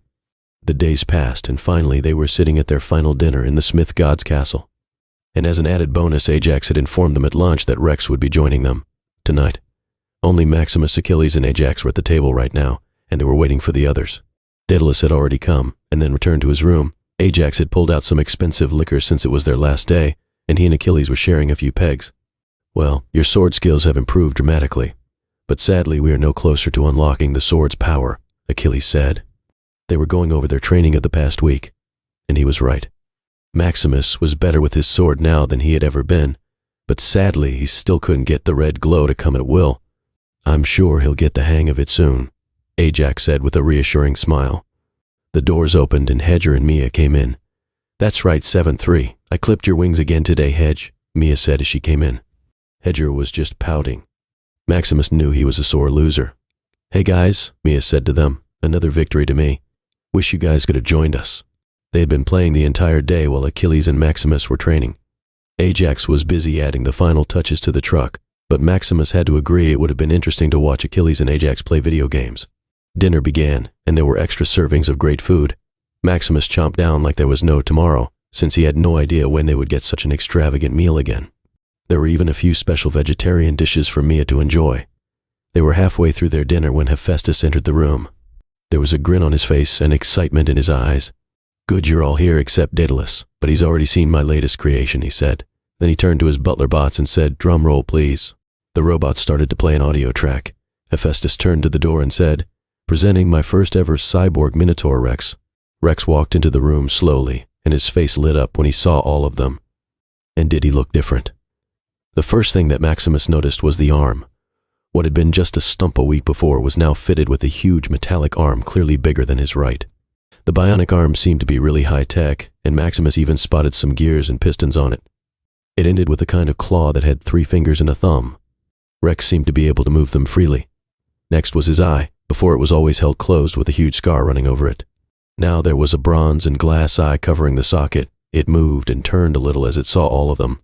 The days passed, and finally they were sitting at their final dinner in the Smith God's castle. And as an added bonus, Ajax had informed them at lunch that Rex would be joining them tonight. Only Maximus, Achilles, and Ajax were at the table right now, and they were waiting for the others. Daedalus had already come, and then returned to his room. Ajax had pulled out some expensive liquor since it was their last day, and he and Achilles were sharing a few pegs. Well, your sword skills have improved dramatically, but sadly we are no closer to unlocking the sword's power, Achilles said. They were going over their training of the past week, and he was right. Maximus was better with his sword now than he had ever been, but sadly he still couldn't get the red glow to come at will. I'm sure he'll get the hang of it soon, Ajax said with a reassuring smile. The doors opened and Hedger and Mia came in. That's right, 7-3. I clipped your wings again today, Hedge, Mia said as she came in. Hedger was just pouting. Maximus knew he was a sore loser. Hey guys, Mia said to them, another victory to me. Wish you guys could have joined us. They had been playing the entire day while Achilles and Maximus were training. Ajax was busy adding the final touches to the truck, but Maximus had to agree it would have been interesting to watch Achilles and Ajax play video games. Dinner began, and there were extra servings of great food. Maximus chomped down like there was no tomorrow, since he had no idea when they would get such an extravagant meal again. There were even a few special vegetarian dishes for Mia to enjoy. They were halfway through their dinner when Hephaestus entered the room. There was a grin on his face and excitement in his eyes. Good you're all here except Daedalus, but he's already seen my latest creation, he said. Then he turned to his butler bots and said, drum roll please. The robots started to play an audio track. Hephaestus turned to the door and said, presenting my first ever cyborg minotaur Rex. Rex walked into the room slowly, and his face lit up when he saw all of them. And did he look different? The first thing that Maximus noticed was the arm. What had been just a stump a week before was now fitted with a huge metallic arm clearly bigger than his right. The bionic arm seemed to be really high-tech, and Maximus even spotted some gears and pistons on it. It ended with a kind of claw that had 3 fingers and a thumb. Rex seemed to be able to move them freely. Next was his eye. Before it was always held closed with a huge scar running over it. Now there was a bronze and glass eye covering the socket. It moved and turned a little as it saw all of them.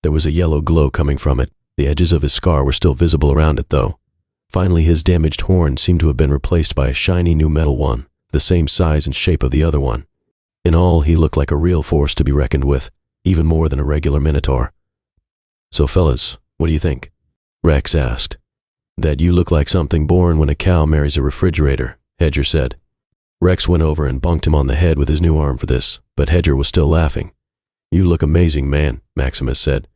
There was a yellow glow coming from it. The edges of his scar were still visible around it, though. Finally, his damaged horn seemed to have been replaced by a shiny new metal one, the same size and shape of the other one. In all, he looked like a real force to be reckoned with, even more than a regular minotaur. So fellas, what do you think? Rex asked. That you look like something born when a cow marries a refrigerator, Hedger said. Rex went over and bonked him on the head with his new arm for this, but Hedger was still laughing. You look amazing, man, Maximus said.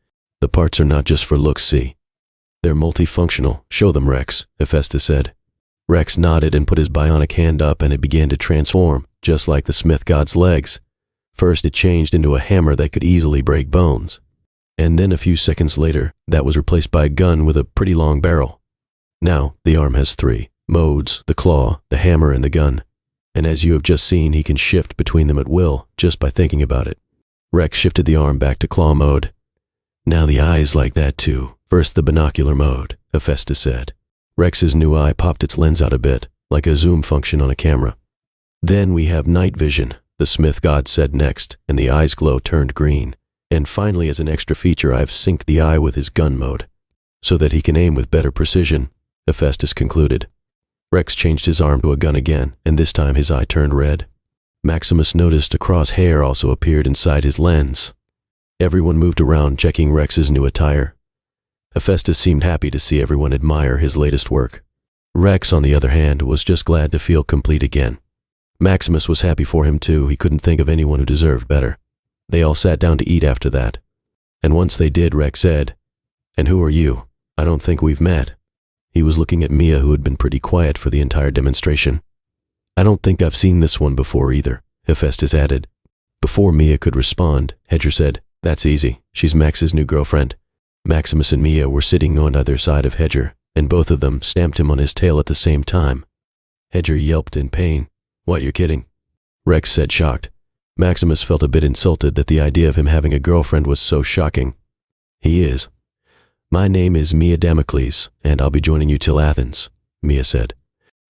The parts are not just for looks, see. They're multifunctional. Show them, Rex, Hephaestus said. Rex nodded and put his bionic hand up and it began to transform, just like the Smith God's legs. First it changed into a hammer that could easily break bones. And then a few seconds later, that was replaced by a gun with a pretty long barrel. Now, the arm has 3 modes, the claw, the hammer, and the gun. And as you have just seen, he can shift between them at will, just by thinking about it. Rex shifted the arm back to claw mode. Now the eye is like that too. First the binocular mode, Hephaestus said. Rex's new eye popped its lens out a bit, like a zoom function on a camera. Then we have night vision, the Smith God said next, and the eye's glow turned green. And finally, as an extra feature, I've synced the eye with his gun mode, so that he can aim with better precision, Hephaestus concluded. Rex changed his arm to a gun again, and this time his eye turned red. Maximus noticed a crosshair also appeared inside his lens. Everyone moved around checking Rex's new attire. Hephaestus seemed happy to see everyone admire his latest work. Rex, on the other hand, was just glad to feel complete again. Maximus was happy for him too. He couldn't think of anyone who deserved better. They all sat down to eat after that. And once they did, Rex said, "And who are you? I don't think we've met." He was looking at Mia, who had been pretty quiet for the entire demonstration. "I don't think I've seen this one before either," Hephaestus added. Before Mia could respond, Hedger said, "That's easy. She's Max's new girlfriend." Maximus and Mia were sitting on either side of Hedger, and both of them stamped him on his tail at the same time. Hedger yelped in pain. "What, you're kidding?" Rex said, shocked. Maximus felt a bit insulted that the idea of him having a girlfriend was so shocking. "He is." "My name is Mia Damocles, and I'll be joining you till Athens," Mia said.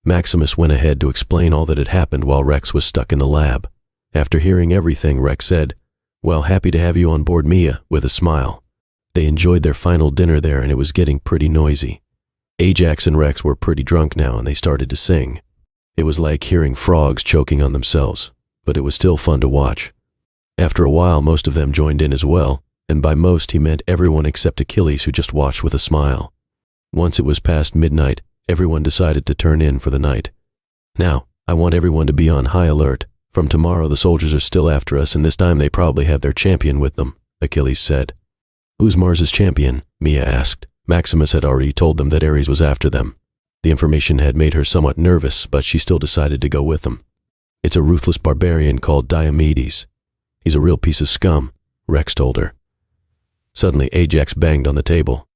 Maximus went ahead to explain all that had happened while Rex was stuck in the lab. After hearing everything, Rex said, "Well, happy to have you on board, Mia," with a smile. They enjoyed their final dinner there, and it was getting pretty noisy. Ajax and Rex were pretty drunk now, and they started to sing. It was like hearing frogs choking on themselves, but it was still fun to watch. After a while, most of them joined in as well, and by most he meant everyone except Achilles, who just watched with a smile. Once it was past midnight, everyone decided to turn in for the night. "Now, I want everyone to be on high alert. From tomorrow the soldiers are still after us, and this time they probably have their champion with them," Achilles said. "Who's Mars's champion?" Mia asked. Maximus had already told them that Ares was after them. The information had made her somewhat nervous, but she still decided to go with them. "It's a ruthless barbarian called Diomedes. He's a real piece of scum," Rex told her. Suddenly Ajax banged on the table.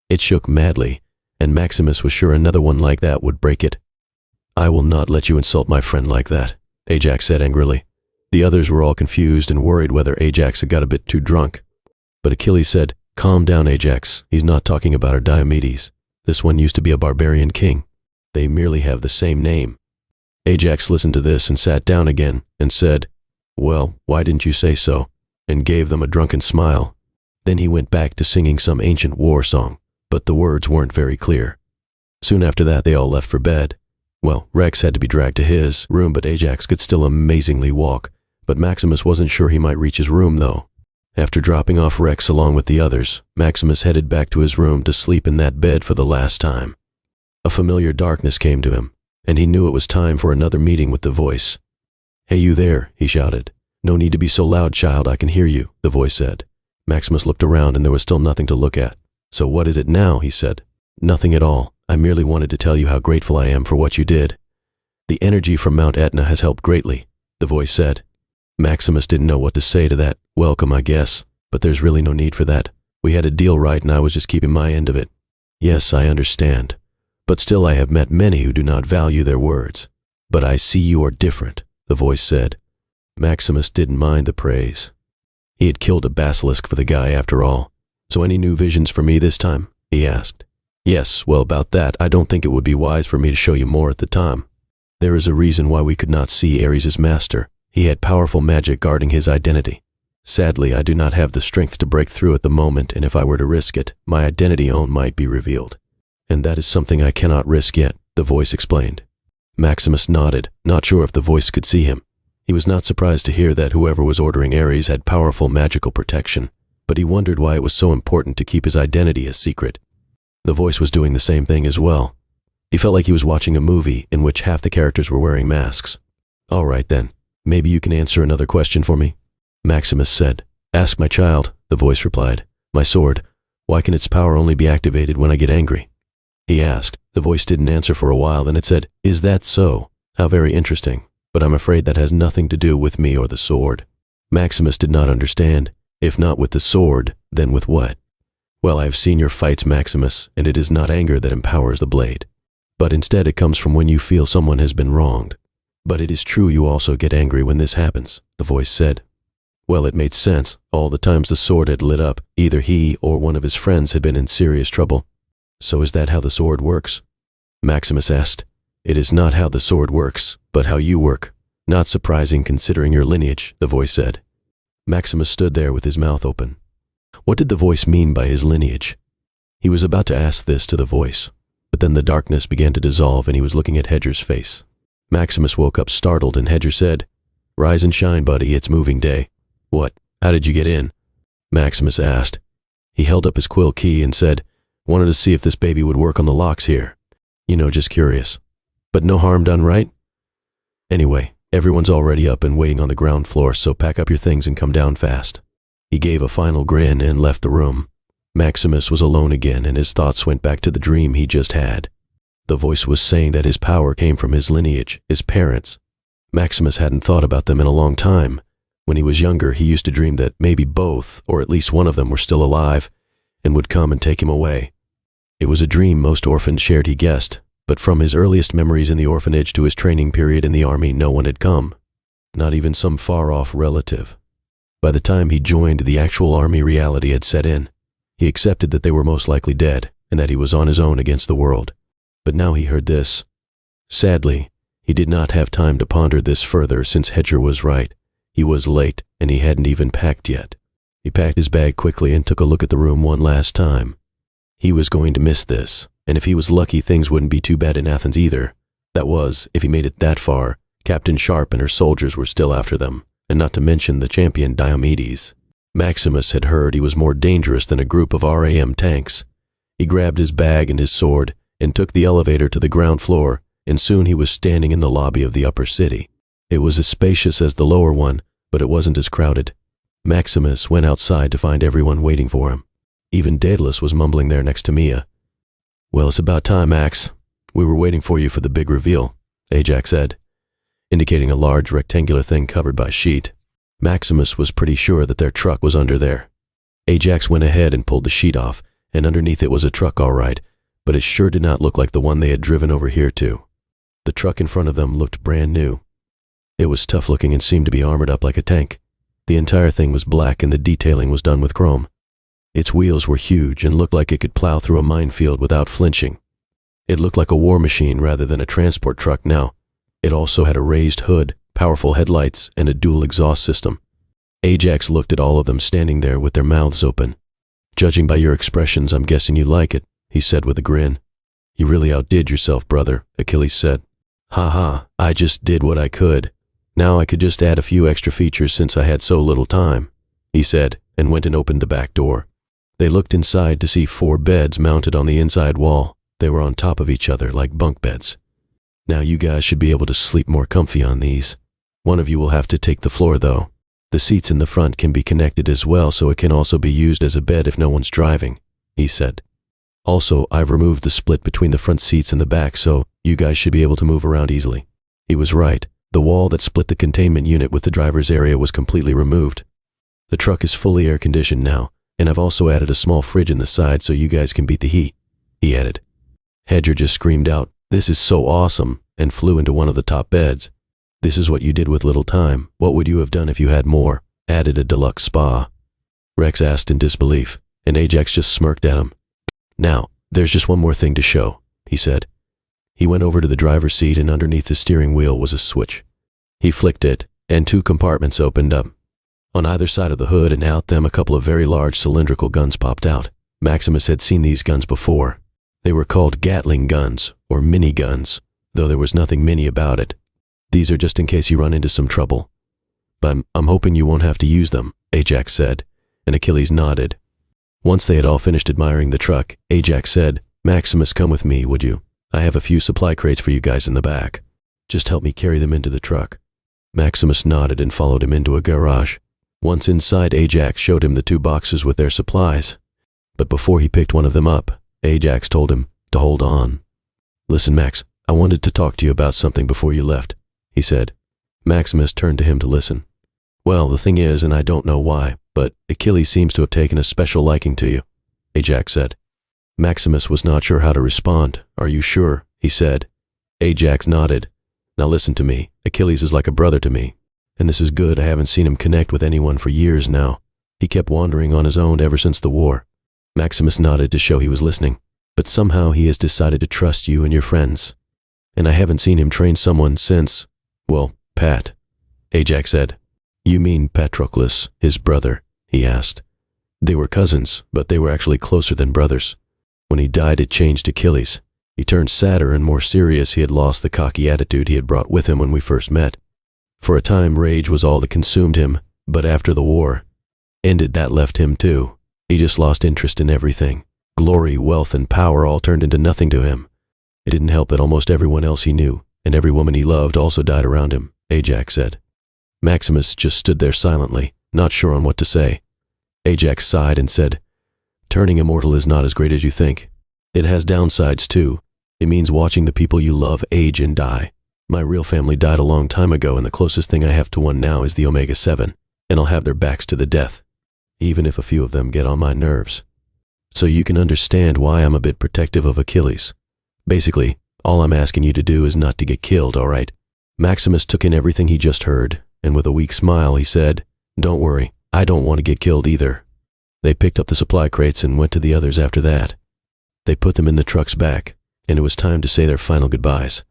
It shook madly, and Maximus was sure another one like that would break it. "I will not let you insult my friend like that," Ajax said angrily. The others were all confused and worried whether Ajax had got a bit too drunk. But Achilles said, "Calm down, Ajax. He's not talking about our Diomedes. This one used to be a barbarian king. They merely have the same name." Ajax listened to this and sat down again and said, "Well, why didn't you say so?" and gave them a drunken smile. Then he went back to singing some ancient war song, but the words weren't very clear. Soon after that, they all left for bed. Well, Rex had to be dragged to his room, but Ajax could still amazingly walk. But Maximus wasn't sure he might reach his room, though. After dropping off Rex along with the others, Maximus headed back to his room to sleep in that bed for the last time. A familiar darkness came to him, and he knew it was time for another meeting with the voice. "Hey, you there," he shouted. "No need to be so loud, child, I can hear you," the voice said. Maximus looked around, and there was still nothing to look at. "So what is it now?" he said. "Nothing at all. I merely wanted to tell you how grateful I am for what you did." "The energy from Mount Etna has helped greatly," the voice said. Maximus didn't know what to say to that. "Welcome, I guess, but there's really no need for that. We had a deal right, and I was just keeping my end of it." "Yes, I understand. But still I have met many who do not value their words. But I see you are different," the voice said. Maximus didn't mind the praise. He had killed a basilisk for the guy after all. "So any new visions for me this time?" he asked. "Yes, well, about that, I don't think it would be wise for me to show you more at the time. There is a reason why we could not see Ares' master. He had powerful magic guarding his identity. Sadly, I do not have the strength to break through at the moment, and if I were to risk it, my identity might be revealed. And that is something I cannot risk yet," the voice explained. Maximus nodded, not sure if the voice could see him. He was not surprised to hear that whoever was ordering Ares had powerful magical protection, but he wondered why it was so important to keep his identity a secret. The voice was doing the same thing as well. He felt like he was watching a movie in which half the characters were wearing masks. "All right then, maybe you can answer another question for me," Maximus said. "Ask my child," the voice replied. "My sword, why can its power only be activated when I get angry?" He asked. The voice didn't answer for a while, then it said, "Is that so? How very interesting. But I'm afraid that has nothing to do with me or the sword." Maximus did not understand. If not with the sword, then with what? "Well, I have seen your fights, Maximus, and it is not anger that empowers the blade. But instead it comes from when you feel someone has been wronged. But it is true you also get angry when this happens," the voice said. Well, it made sense. All the times the sword had lit up, either he or one of his friends had been in serious trouble. "So is that how the sword works?" Maximus asked. "It is not how the sword works, but how you work. Not surprising considering your lineage," the voice said. Maximus stood there with his mouth open. What did the voice mean by his lineage? He was about to ask this to the voice, but then the darkness began to dissolve and he was looking at Hedger's face. Maximus woke up startled and Hedger said, "Rise and shine, buddy, it's moving day." "What? How did you get in?" Maximus asked. He held up his quill key and said, "Wanted to see if this baby would work on the locks here. You know, just curious. But no harm done, right? Anyway, everyone's already up and waiting on the ground floor, so pack up your things and come down fast." He gave a final grin and left the room. Maximus was alone again and his thoughts went back to the dream he just had. The voice was saying that his power came from his lineage, his parents. Maximus hadn't thought about them in a long time, When he was younger, he used to dream that maybe both, or at least one of them, were still alive and would come and take him away. It was a dream most orphans shared, he guessed, but from his earliest memories in the orphanage to his training period in the army, no one had come, not even some far-off relative. By the time he joined, the actual army reality had set in. He accepted that they were most likely dead and that he was on his own against the world. But now he heard this. Sadly, he did not have time to ponder this further since Hedger was right. He was late and he hadn't even packed yet. He packed his bag quickly and took a look at the room one last time. He was going to miss this, and if he was lucky, things wouldn't be too bad in Athens either. That was, if he made it that far. Captain Sharp and her soldiers were still after them, and not to mention the champion Diomedes. Maximus had heard he was more dangerous than a group of RAM tanks. He grabbed his bag and his sword and took the elevator to the ground floor, and soon he was standing in the lobby of the upper city. It was as spacious as the lower one, but it wasn't as crowded. Maximus went outside to find everyone waiting for him. Even Daedalus was mumbling there next to Mia. "Well, it's about time, Max. We were waiting for you for the big reveal," Ajax said, indicating a large rectangular thing covered by a sheet. Maximus was pretty sure that their truck was under there. Ajax went ahead and pulled the sheet off, and underneath it was a truck all right, but it sure did not look like the one they had driven over here to. The truck in front of them looked brand new. It was tough looking and seemed to be armored up like a tank. The entire thing was black and the detailing was done with chrome. Its wheels were huge and looked like it could plow through a minefield without flinching. It looked like a war machine rather than a transport truck now. It also had a raised hood, powerful headlights, and a dual exhaust system. Ajax looked at all of them standing there with their mouths open. "Judging by your expressions, I'm guessing you like it," he said with a grin. "You really outdid yourself, brother," Achilles said. "Ha ha, I just did what I could. Now I could just add a few extra features since I had so little time," he said, and went and opened the back door. They looked inside to see 4 beds mounted on the inside wall. They were on top of each other like bunk beds. "Now you guys should be able to sleep more comfy on these. One of you will have to take the floor though. The seats in the front can be connected as well, so it can also be used as a bed if no one's driving," he said. "Also, I've removed the split between the front seats and the back, so you guys should be able to move around easily." He was right. The wall that split the containment unit with the driver's area was completely removed. "The truck is fully air-conditioned now, and I've also added a small fridge in the side so you guys can beat the heat," he added. Hedger just screamed out, "This is so awesome," and flew into one of the top beds. "This is what you did with little time. What would you have done if you had more?" Added a deluxe spa. Rex asked in disbelief, and Ajax just smirked at him. "Now, there's just one more thing to show," he said. He went over to the driver's seat, and underneath the steering wheel was a switch. He flicked it, and 2 compartments opened up. On either side of the hood and out them, a couple of very large cylindrical guns popped out. Maximus had seen these guns before. They were called Gatling guns, or mini guns, though there was nothing mini about it. "These are just in case you run into some trouble. But I'm hoping you won't have to use them," Ajax said, and Achilles nodded. Once they had all finished admiring the truck, Ajax said, "Maximus, come with me, would you? I have a few supply crates for you guys in the back. Just help me carry them into the truck." Maximus nodded and followed him into a garage. Once inside, Ajax showed him the 2 boxes with their supplies. But before he picked one of them up, Ajax told him to hold on. "Listen, Max, I wanted to talk to you about something before you left," he said. Maximus turned to him to listen. "Well, the thing is, and I don't know why, but Achilles seems to have taken a special liking to you," Ajax said. Maximus was not sure how to respond. "Are you sure?" he said. Ajax nodded. "Now listen to me. Achilles is like a brother to me. And this is good. I haven't seen him connect with anyone for years now. He kept wandering on his own ever since the war." Maximus nodded to show he was listening. "But somehow he has decided to trust you and your friends. And I haven't seen him train someone since, well, Pat," Ajax said. "You mean Patroclus, his brother?" he asked. "They were cousins, but they were actually closer than brothers. When he died, it changed Achilles. He turned sadder and more serious. He had lost the cocky attitude he had brought with him when we first met. For a time, rage was all that consumed him, but after the war ended, that left him too. He just lost interest in everything. Glory, wealth, and power all turned into nothing to him. It didn't help that almost everyone else he knew, and every woman he loved, also died around him," Ajax said. Maximus just stood there silently, not sure on what to say. Ajax sighed and said, "Turning immortal is not as great as you think. It has downsides too. It means watching the people you love age and die. My real family died a long time ago, and the closest thing I have to one now is the Omega-7. and I'll have their backs to the death, even if a few of them get on my nerves. So you can understand why I'm a bit protective of Achilles. Basically, all I'm asking you to do is not to get killed, all right?" Maximus took in everything he just heard, and with a weak smile he said, "Don't worry, I don't want to get killed either." They picked up the supply crates and went to the others after that. They put them in the truck's back, and it was time to say their final goodbyes.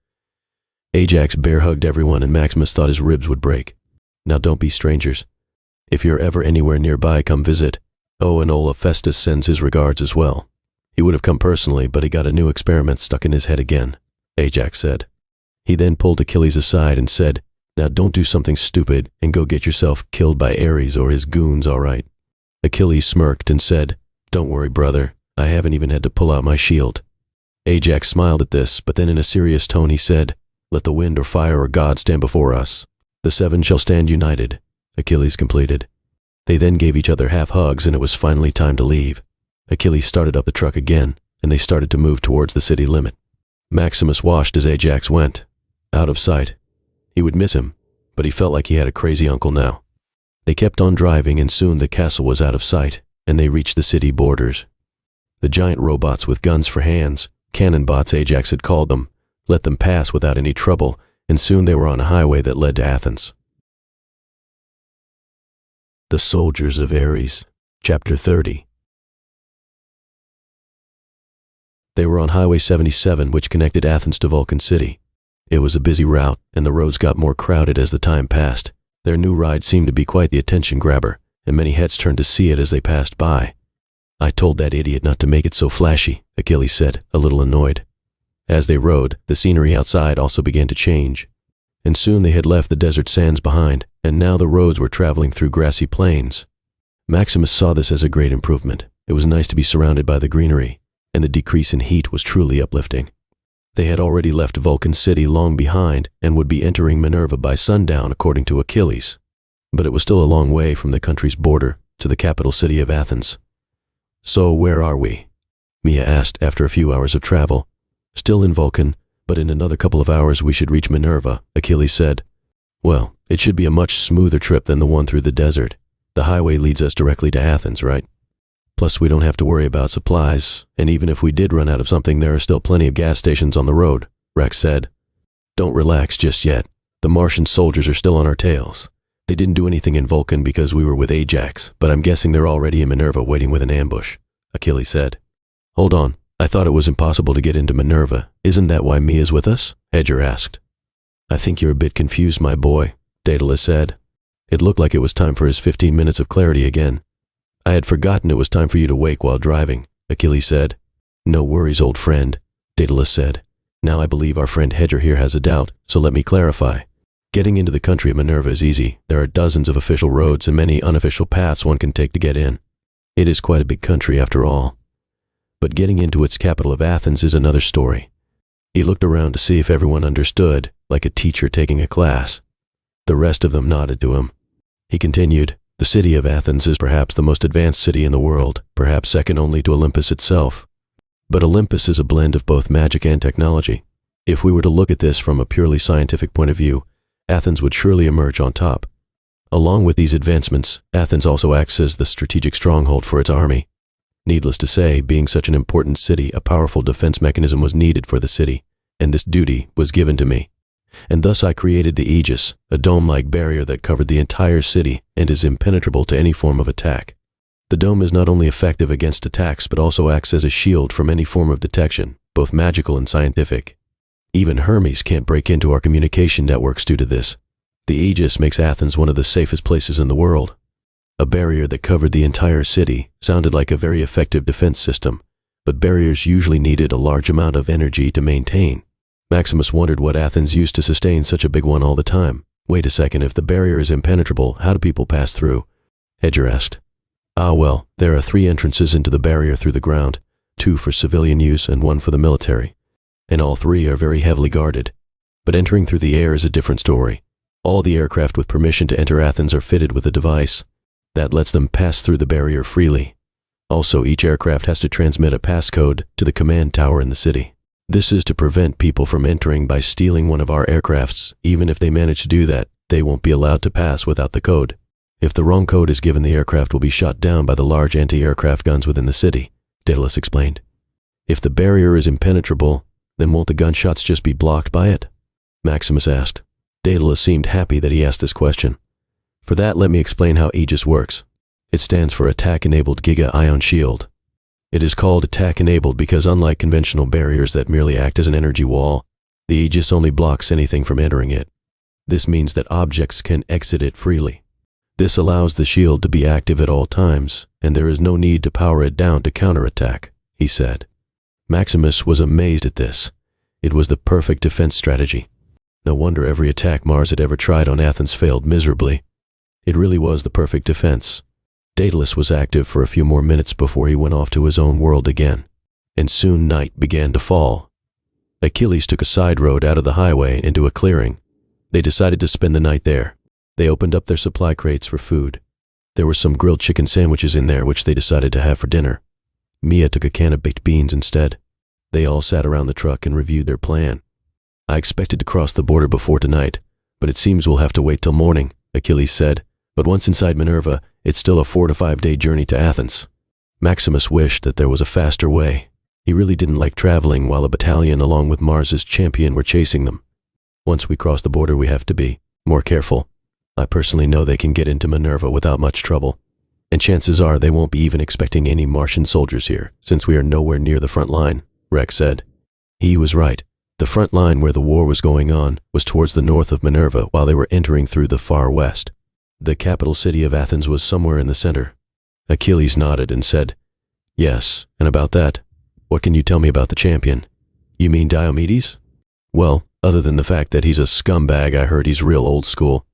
Ajax bear-hugged everyone, and Maximus thought his ribs would break. "Now don't be strangers. If you're ever anywhere nearby, come visit. Oh, and old Festus sends his regards as well. He would have come personally, but he got a new experiment stuck in his head again," Ajax said. He then pulled Achilles aside and said, "Now don't do something stupid and go get yourself killed by Ares or his goons, all right?" Achilles smirked and said, "Don't worry, brother. I haven't even had to pull out my shield." Ajax smiled at this, but then in a serious tone he said, "Let the wind or fire or God stand before us. The seven shall stand united," Achilles completed. They then gave each other half hugs, and it was finally time to leave. Achilles started up the truck again, and they started to move towards the city limit. Maximus watched as Ajax went, out of sight. He would miss him, but he felt like he had a crazy uncle now. They kept on driving, and soon the castle was out of sight, and they reached the city borders. The giant robots with guns for hands, cannon bots Ajax had called them, let them pass without any trouble, and soon they were on a highway that led to Athens. The Soldiers of Ares, Chapter 30. They were on Highway 77, which connected Athens to Vulcan City. It was a busy route, and the roads got more crowded as the time passed. Their new ride seemed to be quite the attention grabber, and many heads turned to see it as they passed by. "I told that idiot not to make it so flashy," Achilles said, a little annoyed. As they rode, the scenery outside also began to change, and soon they had left the desert sands behind, and now the roads were traveling through grassy plains. Maximus saw this as a great improvement. It was nice to be surrounded by the greenery, and the decrease in heat was truly uplifting. They had already left Vulcan City long behind and would be entering Minerva by sundown, according to Achilles. But it was still a long way from the country's border to the capital city of Athens. "So where are we?" Mia asked after a few hours of travel. "Still in Vulcan, but in another couple of hours we should reach Minerva," Achilles said. "Well, it should be a much smoother trip than the one through the desert. The highway leads us directly to Athens, right? Plus we don't have to worry about supplies, and even if we did run out of something, there are still plenty of gas stations on the road," Rex said. "Don't relax just yet. The Martian soldiers are still on our tails. They didn't do anything in Vulcan because we were with Ajax, but I'm guessing they're already in Minerva waiting with an ambush," Achilles said. "Hold on, I thought it was impossible to get into Minerva. Isn't that why Mia's with us?" Hedger asked. "I think you're a bit confused, my boy," Daedalus said. It looked like it was time for his 15 minutes of clarity again. "I had forgotten it was time for you to wake while driving," Achilles said. "No worries, old friend," Daedalus said. "Now I believe our friend Hedger here has a doubt, so let me clarify. Getting into the country of Minerva is easy. There are dozens of official roads and many unofficial paths one can take to get in. It is quite a big country after all. But getting into its capital of Athens is another story." He looked around to see if everyone understood, like a teacher taking a class. The rest of them nodded to him. He continued, "The city of Athens is perhaps the most advanced city in the world, perhaps second only to Olympus itself. But Olympus is a blend of both magic and technology. If we were to look at this from a purely scientific point of view, Athens would surely emerge on top. Along with these advancements, Athens also acts as the strategic stronghold for its army. Needless to say, being such an important city, a powerful defense mechanism was needed for the city, and this duty was given to me. And thus I created the Aegis, a dome-like barrier that covered the entire city and is impenetrable to any form of attack. The dome is not only effective against attacks, but also acts as a shield from any form of detection, both magical and scientific. Even Hermes can't break into our communication networks due to this. The Aegis makes Athens one of the safest places in the world. A barrier that covered the entire city sounded like a very effective defense system, but barriers usually needed a large amount of energy to maintain. Maximus wondered what Athens used to sustain such a big one all the time. "Wait a second, if the barrier is impenetrable, how do people pass through?" Hedger asked. Well, there are 3 entrances into the barrier through the ground, 2 for civilian use and 1 for the military. And all 3 are very heavily guarded. But entering through the air is a different story. All the aircraft with permission to enter Athens are fitted with a device that lets them pass through the barrier freely. Also, each aircraft has to transmit a passcode to the command tower in the city. This is to prevent people from entering by stealing one of our aircrafts. Even if they manage to do that, they won't be allowed to pass without the code. If the wrong code is given, the aircraft will be shot down by the large anti-aircraft guns within the city, Daedalus explained. If the barrier is impenetrable, then won't the gunshots just be blocked by it? Maximus asked. Daedalus seemed happy that he asked this question. For that, let me explain how Aegis works. It stands for Attack-Enabled Giga-Ion Shield. It is called Attack-Enabled because unlike conventional barriers that merely act as an energy wall, the Aegis only blocks anything from entering it. This means that objects can exit it freely. This allows the shield to be active at all times, and there is no need to power it down to counterattack, he said. Maximus was amazed at this. It was the perfect defense strategy. No wonder every attack Mars had ever tried on Athens failed miserably. It really was the perfect defense. Daedalus was active for a few more minutes before he went off to his own world again, and soon night began to fall. Achilles took a side road out of the highway into a clearing. They decided to spend the night there. They opened up their supply crates for food. There were some grilled chicken sandwiches in there which they decided to have for dinner. Mia took a can of baked beans instead. They all sat around the truck and reviewed their plan. I expected to cross the border before tonight, but it seems we'll have to wait till morning, Achilles said. But once inside Minerva, it's still a 4 to 5 day journey to Athens. Maximus wished that there was a faster way. He really didn't like traveling while a battalion along with Mars's champion were chasing them. Once we cross the border, we have to be more careful. I personally know they can get into Minerva without much trouble, and chances are they won't be even expecting any Martian soldiers here, since we are nowhere near the front line, Rex said. He was right. The front line where the war was going on was towards the north of Minerva while they were entering through the far west. The capital city of Athens was somewhere in the center. Achilles nodded and said, Yes, and about that, what can you tell me about the champion? You mean Diomedes? Well, other than the fact that he's a scumbag, I heard he's real old school.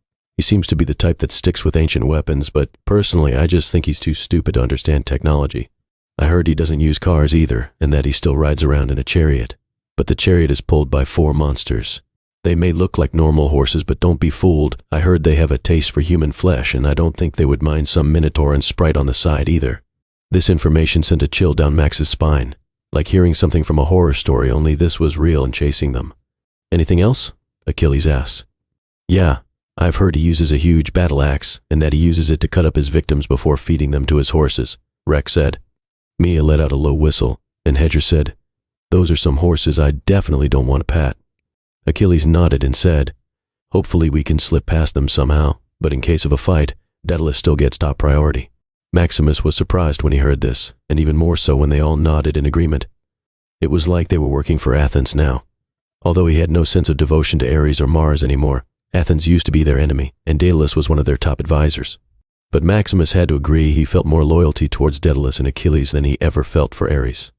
He seems to be the type that sticks with ancient weapons, but personally I just think he's too stupid to understand technology. I heard he doesn't use cars either, and that he still rides around in a chariot. But the chariot is pulled by 4 monsters. They may look like normal horses, but don't be fooled. I heard they have a taste for human flesh, and I don't think they would mind some minotaur and sprite on the side either. This information sent a chill down Max's spine, like hearing something from a horror story, only this was real and chasing them. Anything else? Achilles asked. Yeah, I've heard he uses a huge battle axe, and that he uses it to cut up his victims before feeding them to his horses, Rex said. Mia let out a low whistle, and Hedger said, Those are some horses I definitely don't want to pat. Achilles nodded and said, Hopefully we can slip past them somehow, but in case of a fight, Daedalus still gets top priority. Maximus was surprised when he heard this, and even more so when they all nodded in agreement. It was like they were working for Athens now. Although he had no sense of devotion to Ares or Mars anymore, Athens used to be their enemy, and Daedalus was one of their top advisors. But Maximus had to agree he felt more loyalty towards Daedalus and Achilles than he ever felt for Ares.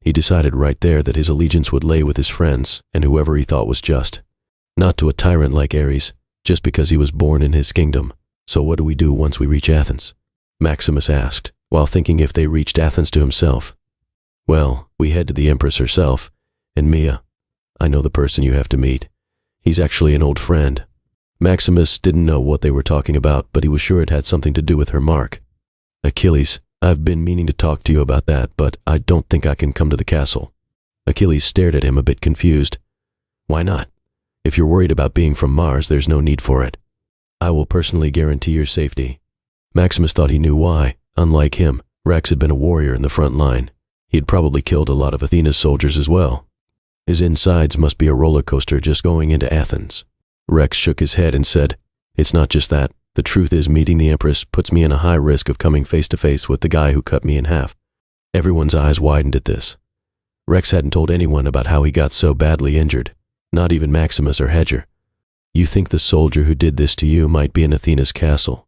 He decided right there that his allegiance would lay with his friends and whoever he thought was just. Not to a tyrant like Ares, just because he was born in his kingdom. So what do we do once we reach Athens? Maximus asked, while thinking if they reached Athens to himself. Well, we head to the Empress herself, and Mia. I know the person you have to meet. He's actually an old friend. Maximus didn't know what they were talking about, but he was sure it had something to do with her mark. Achilles, I've been meaning to talk to you about that, but I don't think I can come to the castle. Achilles stared at him a bit confused. Why not? If you're worried about being from Mars, there's no need for it. I will personally guarantee your safety. Maximus thought he knew why. Unlike him, Rex had been a warrior in the front line. He had probably killed a lot of Athena's soldiers as well. His insides must be a roller coaster just going into Athens. Rex shook his head and said, It's not just that. The truth is, meeting the Empress puts me in a high risk of coming face to face with the guy who cut me in half. Everyone's eyes widened at this. Rex hadn't told anyone about how he got so badly injured, not even Maximus or Hedger. You think the soldier who did this to you might be in Athena's castle?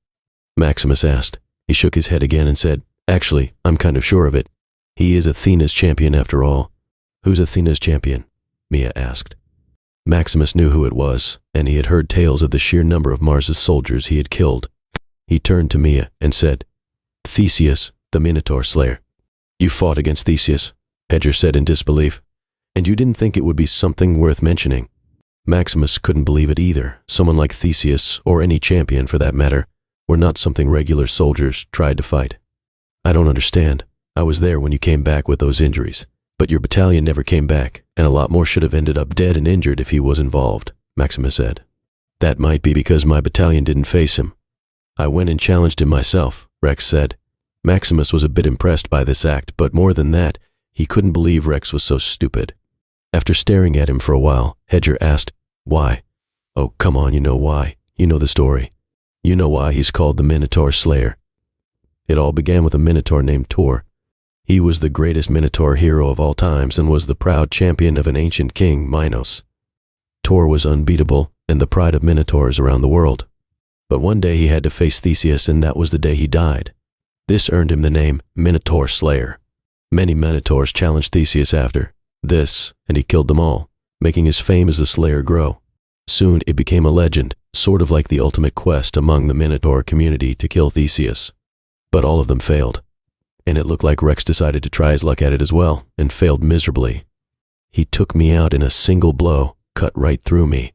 Maximus asked. He shook his head again and said, Actually, I'm kind of sure of it. He is Athena's champion after all. Who's Athena's champion? Mia asked. Maximus knew who it was, and he had heard tales of the sheer number of Mars's soldiers he had killed. He turned to Mia and said, Theseus, the Minotaur Slayer. You fought against Theseus, Hedger said in disbelief, and you didn't think it would be something worth mentioning. Maximus couldn't believe it either. Someone like Theseus, or any champion for that matter, were not something regular soldiers tried to fight. I don't understand. I was there when you came back with those injuries. But your battalion never came back, and a lot more should have ended up dead and injured if he was involved, Maximus said. That might be because my battalion didn't face him. I went and challenged him myself, Rex said. Maximus was a bit impressed by this act, but more than that, he couldn't believe Rex was so stupid. After staring at him for a while, Hedger asked, "Why?" "Oh, come on, you know why. You know the story. You know why he's called the Minotaur Slayer." It all began with a Minotaur named Tor. He was the greatest Minotaur hero of all times and was the proud champion of an ancient king, Minos. Tor was unbeatable and the pride of Minotaurs around the world. But one day he had to face Theseus, and that was the day he died. This earned him the name Minotaur Slayer. Many Minotaurs challenged Theseus after this, and he killed them all, making his fame as the Slayer grow. Soon it became a legend, sort of like the ultimate quest among the Minotaur community to kill Theseus. But all of them failed, and it looked like Rex decided to try his luck at it as well, and failed miserably. "He took me out in a single blow, cut right through me.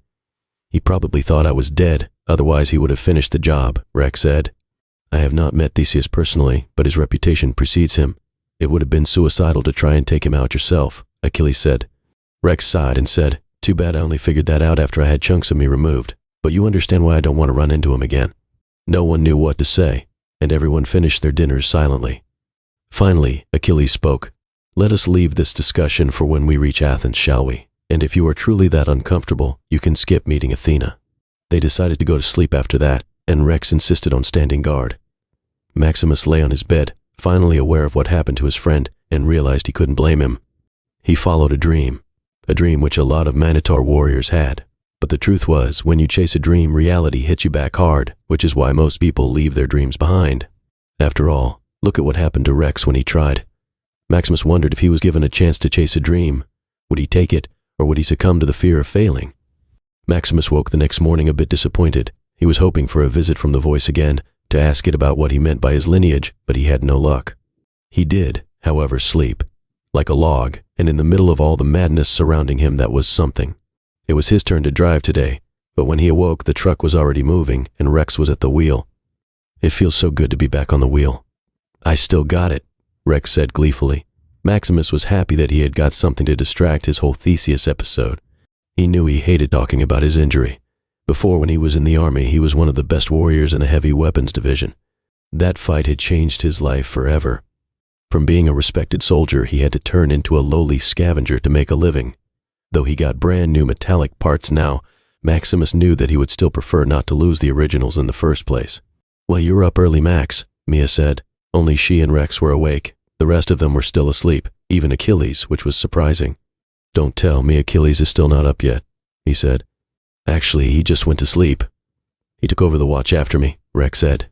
He probably thought I was dead, otherwise he would have finished the job," Rex said. "I have not met Theseus personally, but his reputation precedes him. It would have been suicidal to try and take him out yourself," Achilles said. Rex sighed and said, "Too bad I only figured that out after I had chunks of me removed, but you understand why I don't want to run into him again." No one knew what to say, and everyone finished their dinners silently. Finally, Achilles spoke. "Let us leave this discussion for when we reach Athens, shall we? And if you are truly that uncomfortable, you can skip meeting Athena." They decided to go to sleep after that, and Rex insisted on standing guard. Maximus lay on his bed, finally aware of what happened to his friend, and realized he couldn't blame him. He followed a dream which a lot of Minotaur warriors had. But the truth was, when you chase a dream, reality hits you back hard, which is why most people leave their dreams behind. After all, look at what happened to Rex when he tried. Maximus wondered if he was given a chance to chase a dream. Would he take it, or would he succumb to the fear of failing? Maximus woke the next morning a bit disappointed. He was hoping for a visit from the voice again, to ask it about what he meant by his lineage, but he had no luck. He did, however, sleep, like a log, and in the middle of all the madness surrounding him, that was something. It was his turn to drive today, but when he awoke, the truck was already moving, and Rex was at the wheel. "It feels so good to be back on the wheel." "I still got it," Rex said gleefully. Maximus was happy that he had got something to distract his whole Theseus episode. He knew he hated talking about his injury. Before, when he was in the army, he was one of the best warriors in the heavy weapons division. That fight had changed his life forever. From being a respected soldier, he had to turn into a lowly scavenger to make a living. Though he got brand new metallic parts now, Maximus knew that he would still prefer not to lose the originals in the first place. "Well, you were up early, Max," Mia said. Only she and Rex were awake. The rest of them were still asleep, even Achilles, which was surprising. "Don't tell me Achilles is still not up yet," he said. "Actually, he just went to sleep. He took over the watch after me," Rex said.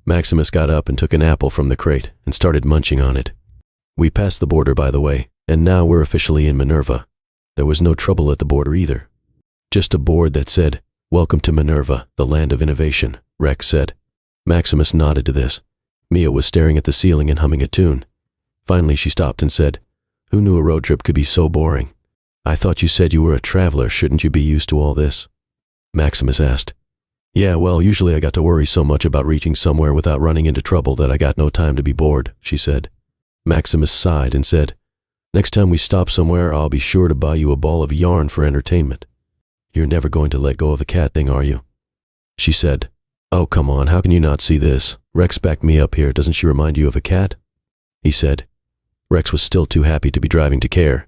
Maximus got up and took an apple from the crate and started munching on it. "We passed the border, by the way, and now we're officially in Minerva. There was no trouble at the border either. Just a board that said, 'Welcome to Minerva, the land of innovation,'" Rex said. Maximus nodded to this. Mia was staring at the ceiling and humming a tune. Finally, she stopped and said, "Who knew a road trip could be so boring? I thought you said you were a traveler. Shouldn't you be used to all this?" Maximus asked. "Yeah, well, usually I got to worry so much about reaching somewhere without running into trouble that I got no time to be bored," she said. Maximus sighed and said, "Next time we stop somewhere, I'll be sure to buy you a ball of yarn for entertainment. You're never going to let go of the cat thing, are you?" She said, "Oh, come on, how can you not see this? Rex backed me up here. Doesn't she remind you of a cat?" He said. Rex was still too happy to be driving to care.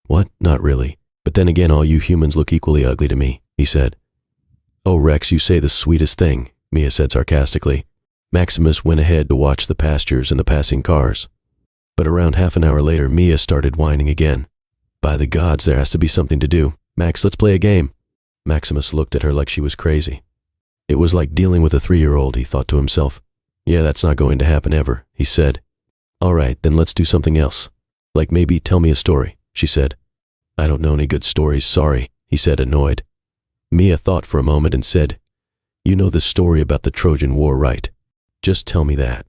"What? Not really. But then again, all you humans look equally ugly to me," he said. "Oh, Rex, you say the sweetest thing," Mia said sarcastically. Maximus went ahead to watch the pastures and the passing cars. But around half an hour later, Mia started whining again. "By the gods, there has to be something to do. Max, let's play a game." Maximus looked at her like she was crazy. It was like dealing with a 3-year-old, he thought to himself. "Yeah, that's not going to happen ever," he said. "All right, then let's do something else. Like maybe tell me a story," she said. "I don't know any good stories, sorry," he said, annoyed. Mia thought for a moment and said, "You know the story about the Trojan War, right? Just tell me that."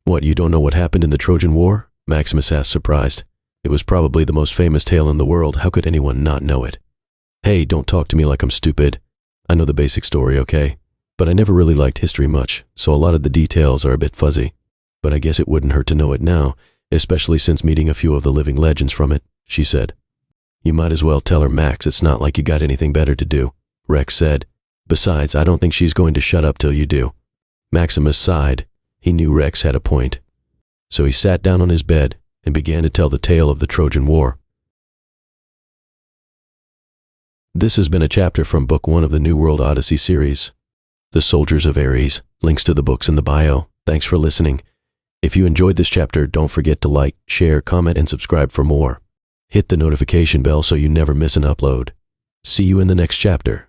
"What, you don't know what happened in the Trojan War?" Maximus asked, surprised. It was probably the most famous tale in the world. How could anyone not know it? "Hey, don't talk to me like I'm stupid. I know the basic story, okay? But I never really liked history much, so a lot of the details are a bit fuzzy. But I guess it wouldn't hurt to know it now, especially since meeting a few of the living legends from it," she said. "You might as well tell her, Max. It's not like you got anything better to do," Rex said. "Besides, I don't think she's going to shut up till you do." Maximus sighed. He knew Rex had a point. So he sat down on his bed and began to tell the tale of the Trojan War. This has been a chapter from Book 1 of the new World Odyssey series, The Soldiers of Ares. Links to the books in the bio. Thanks for listening. If you enjoyed this chapter, don't forget to like, share, comment, and subscribe for more. Hit the notification bell so you never miss an upload. See you in the next chapter.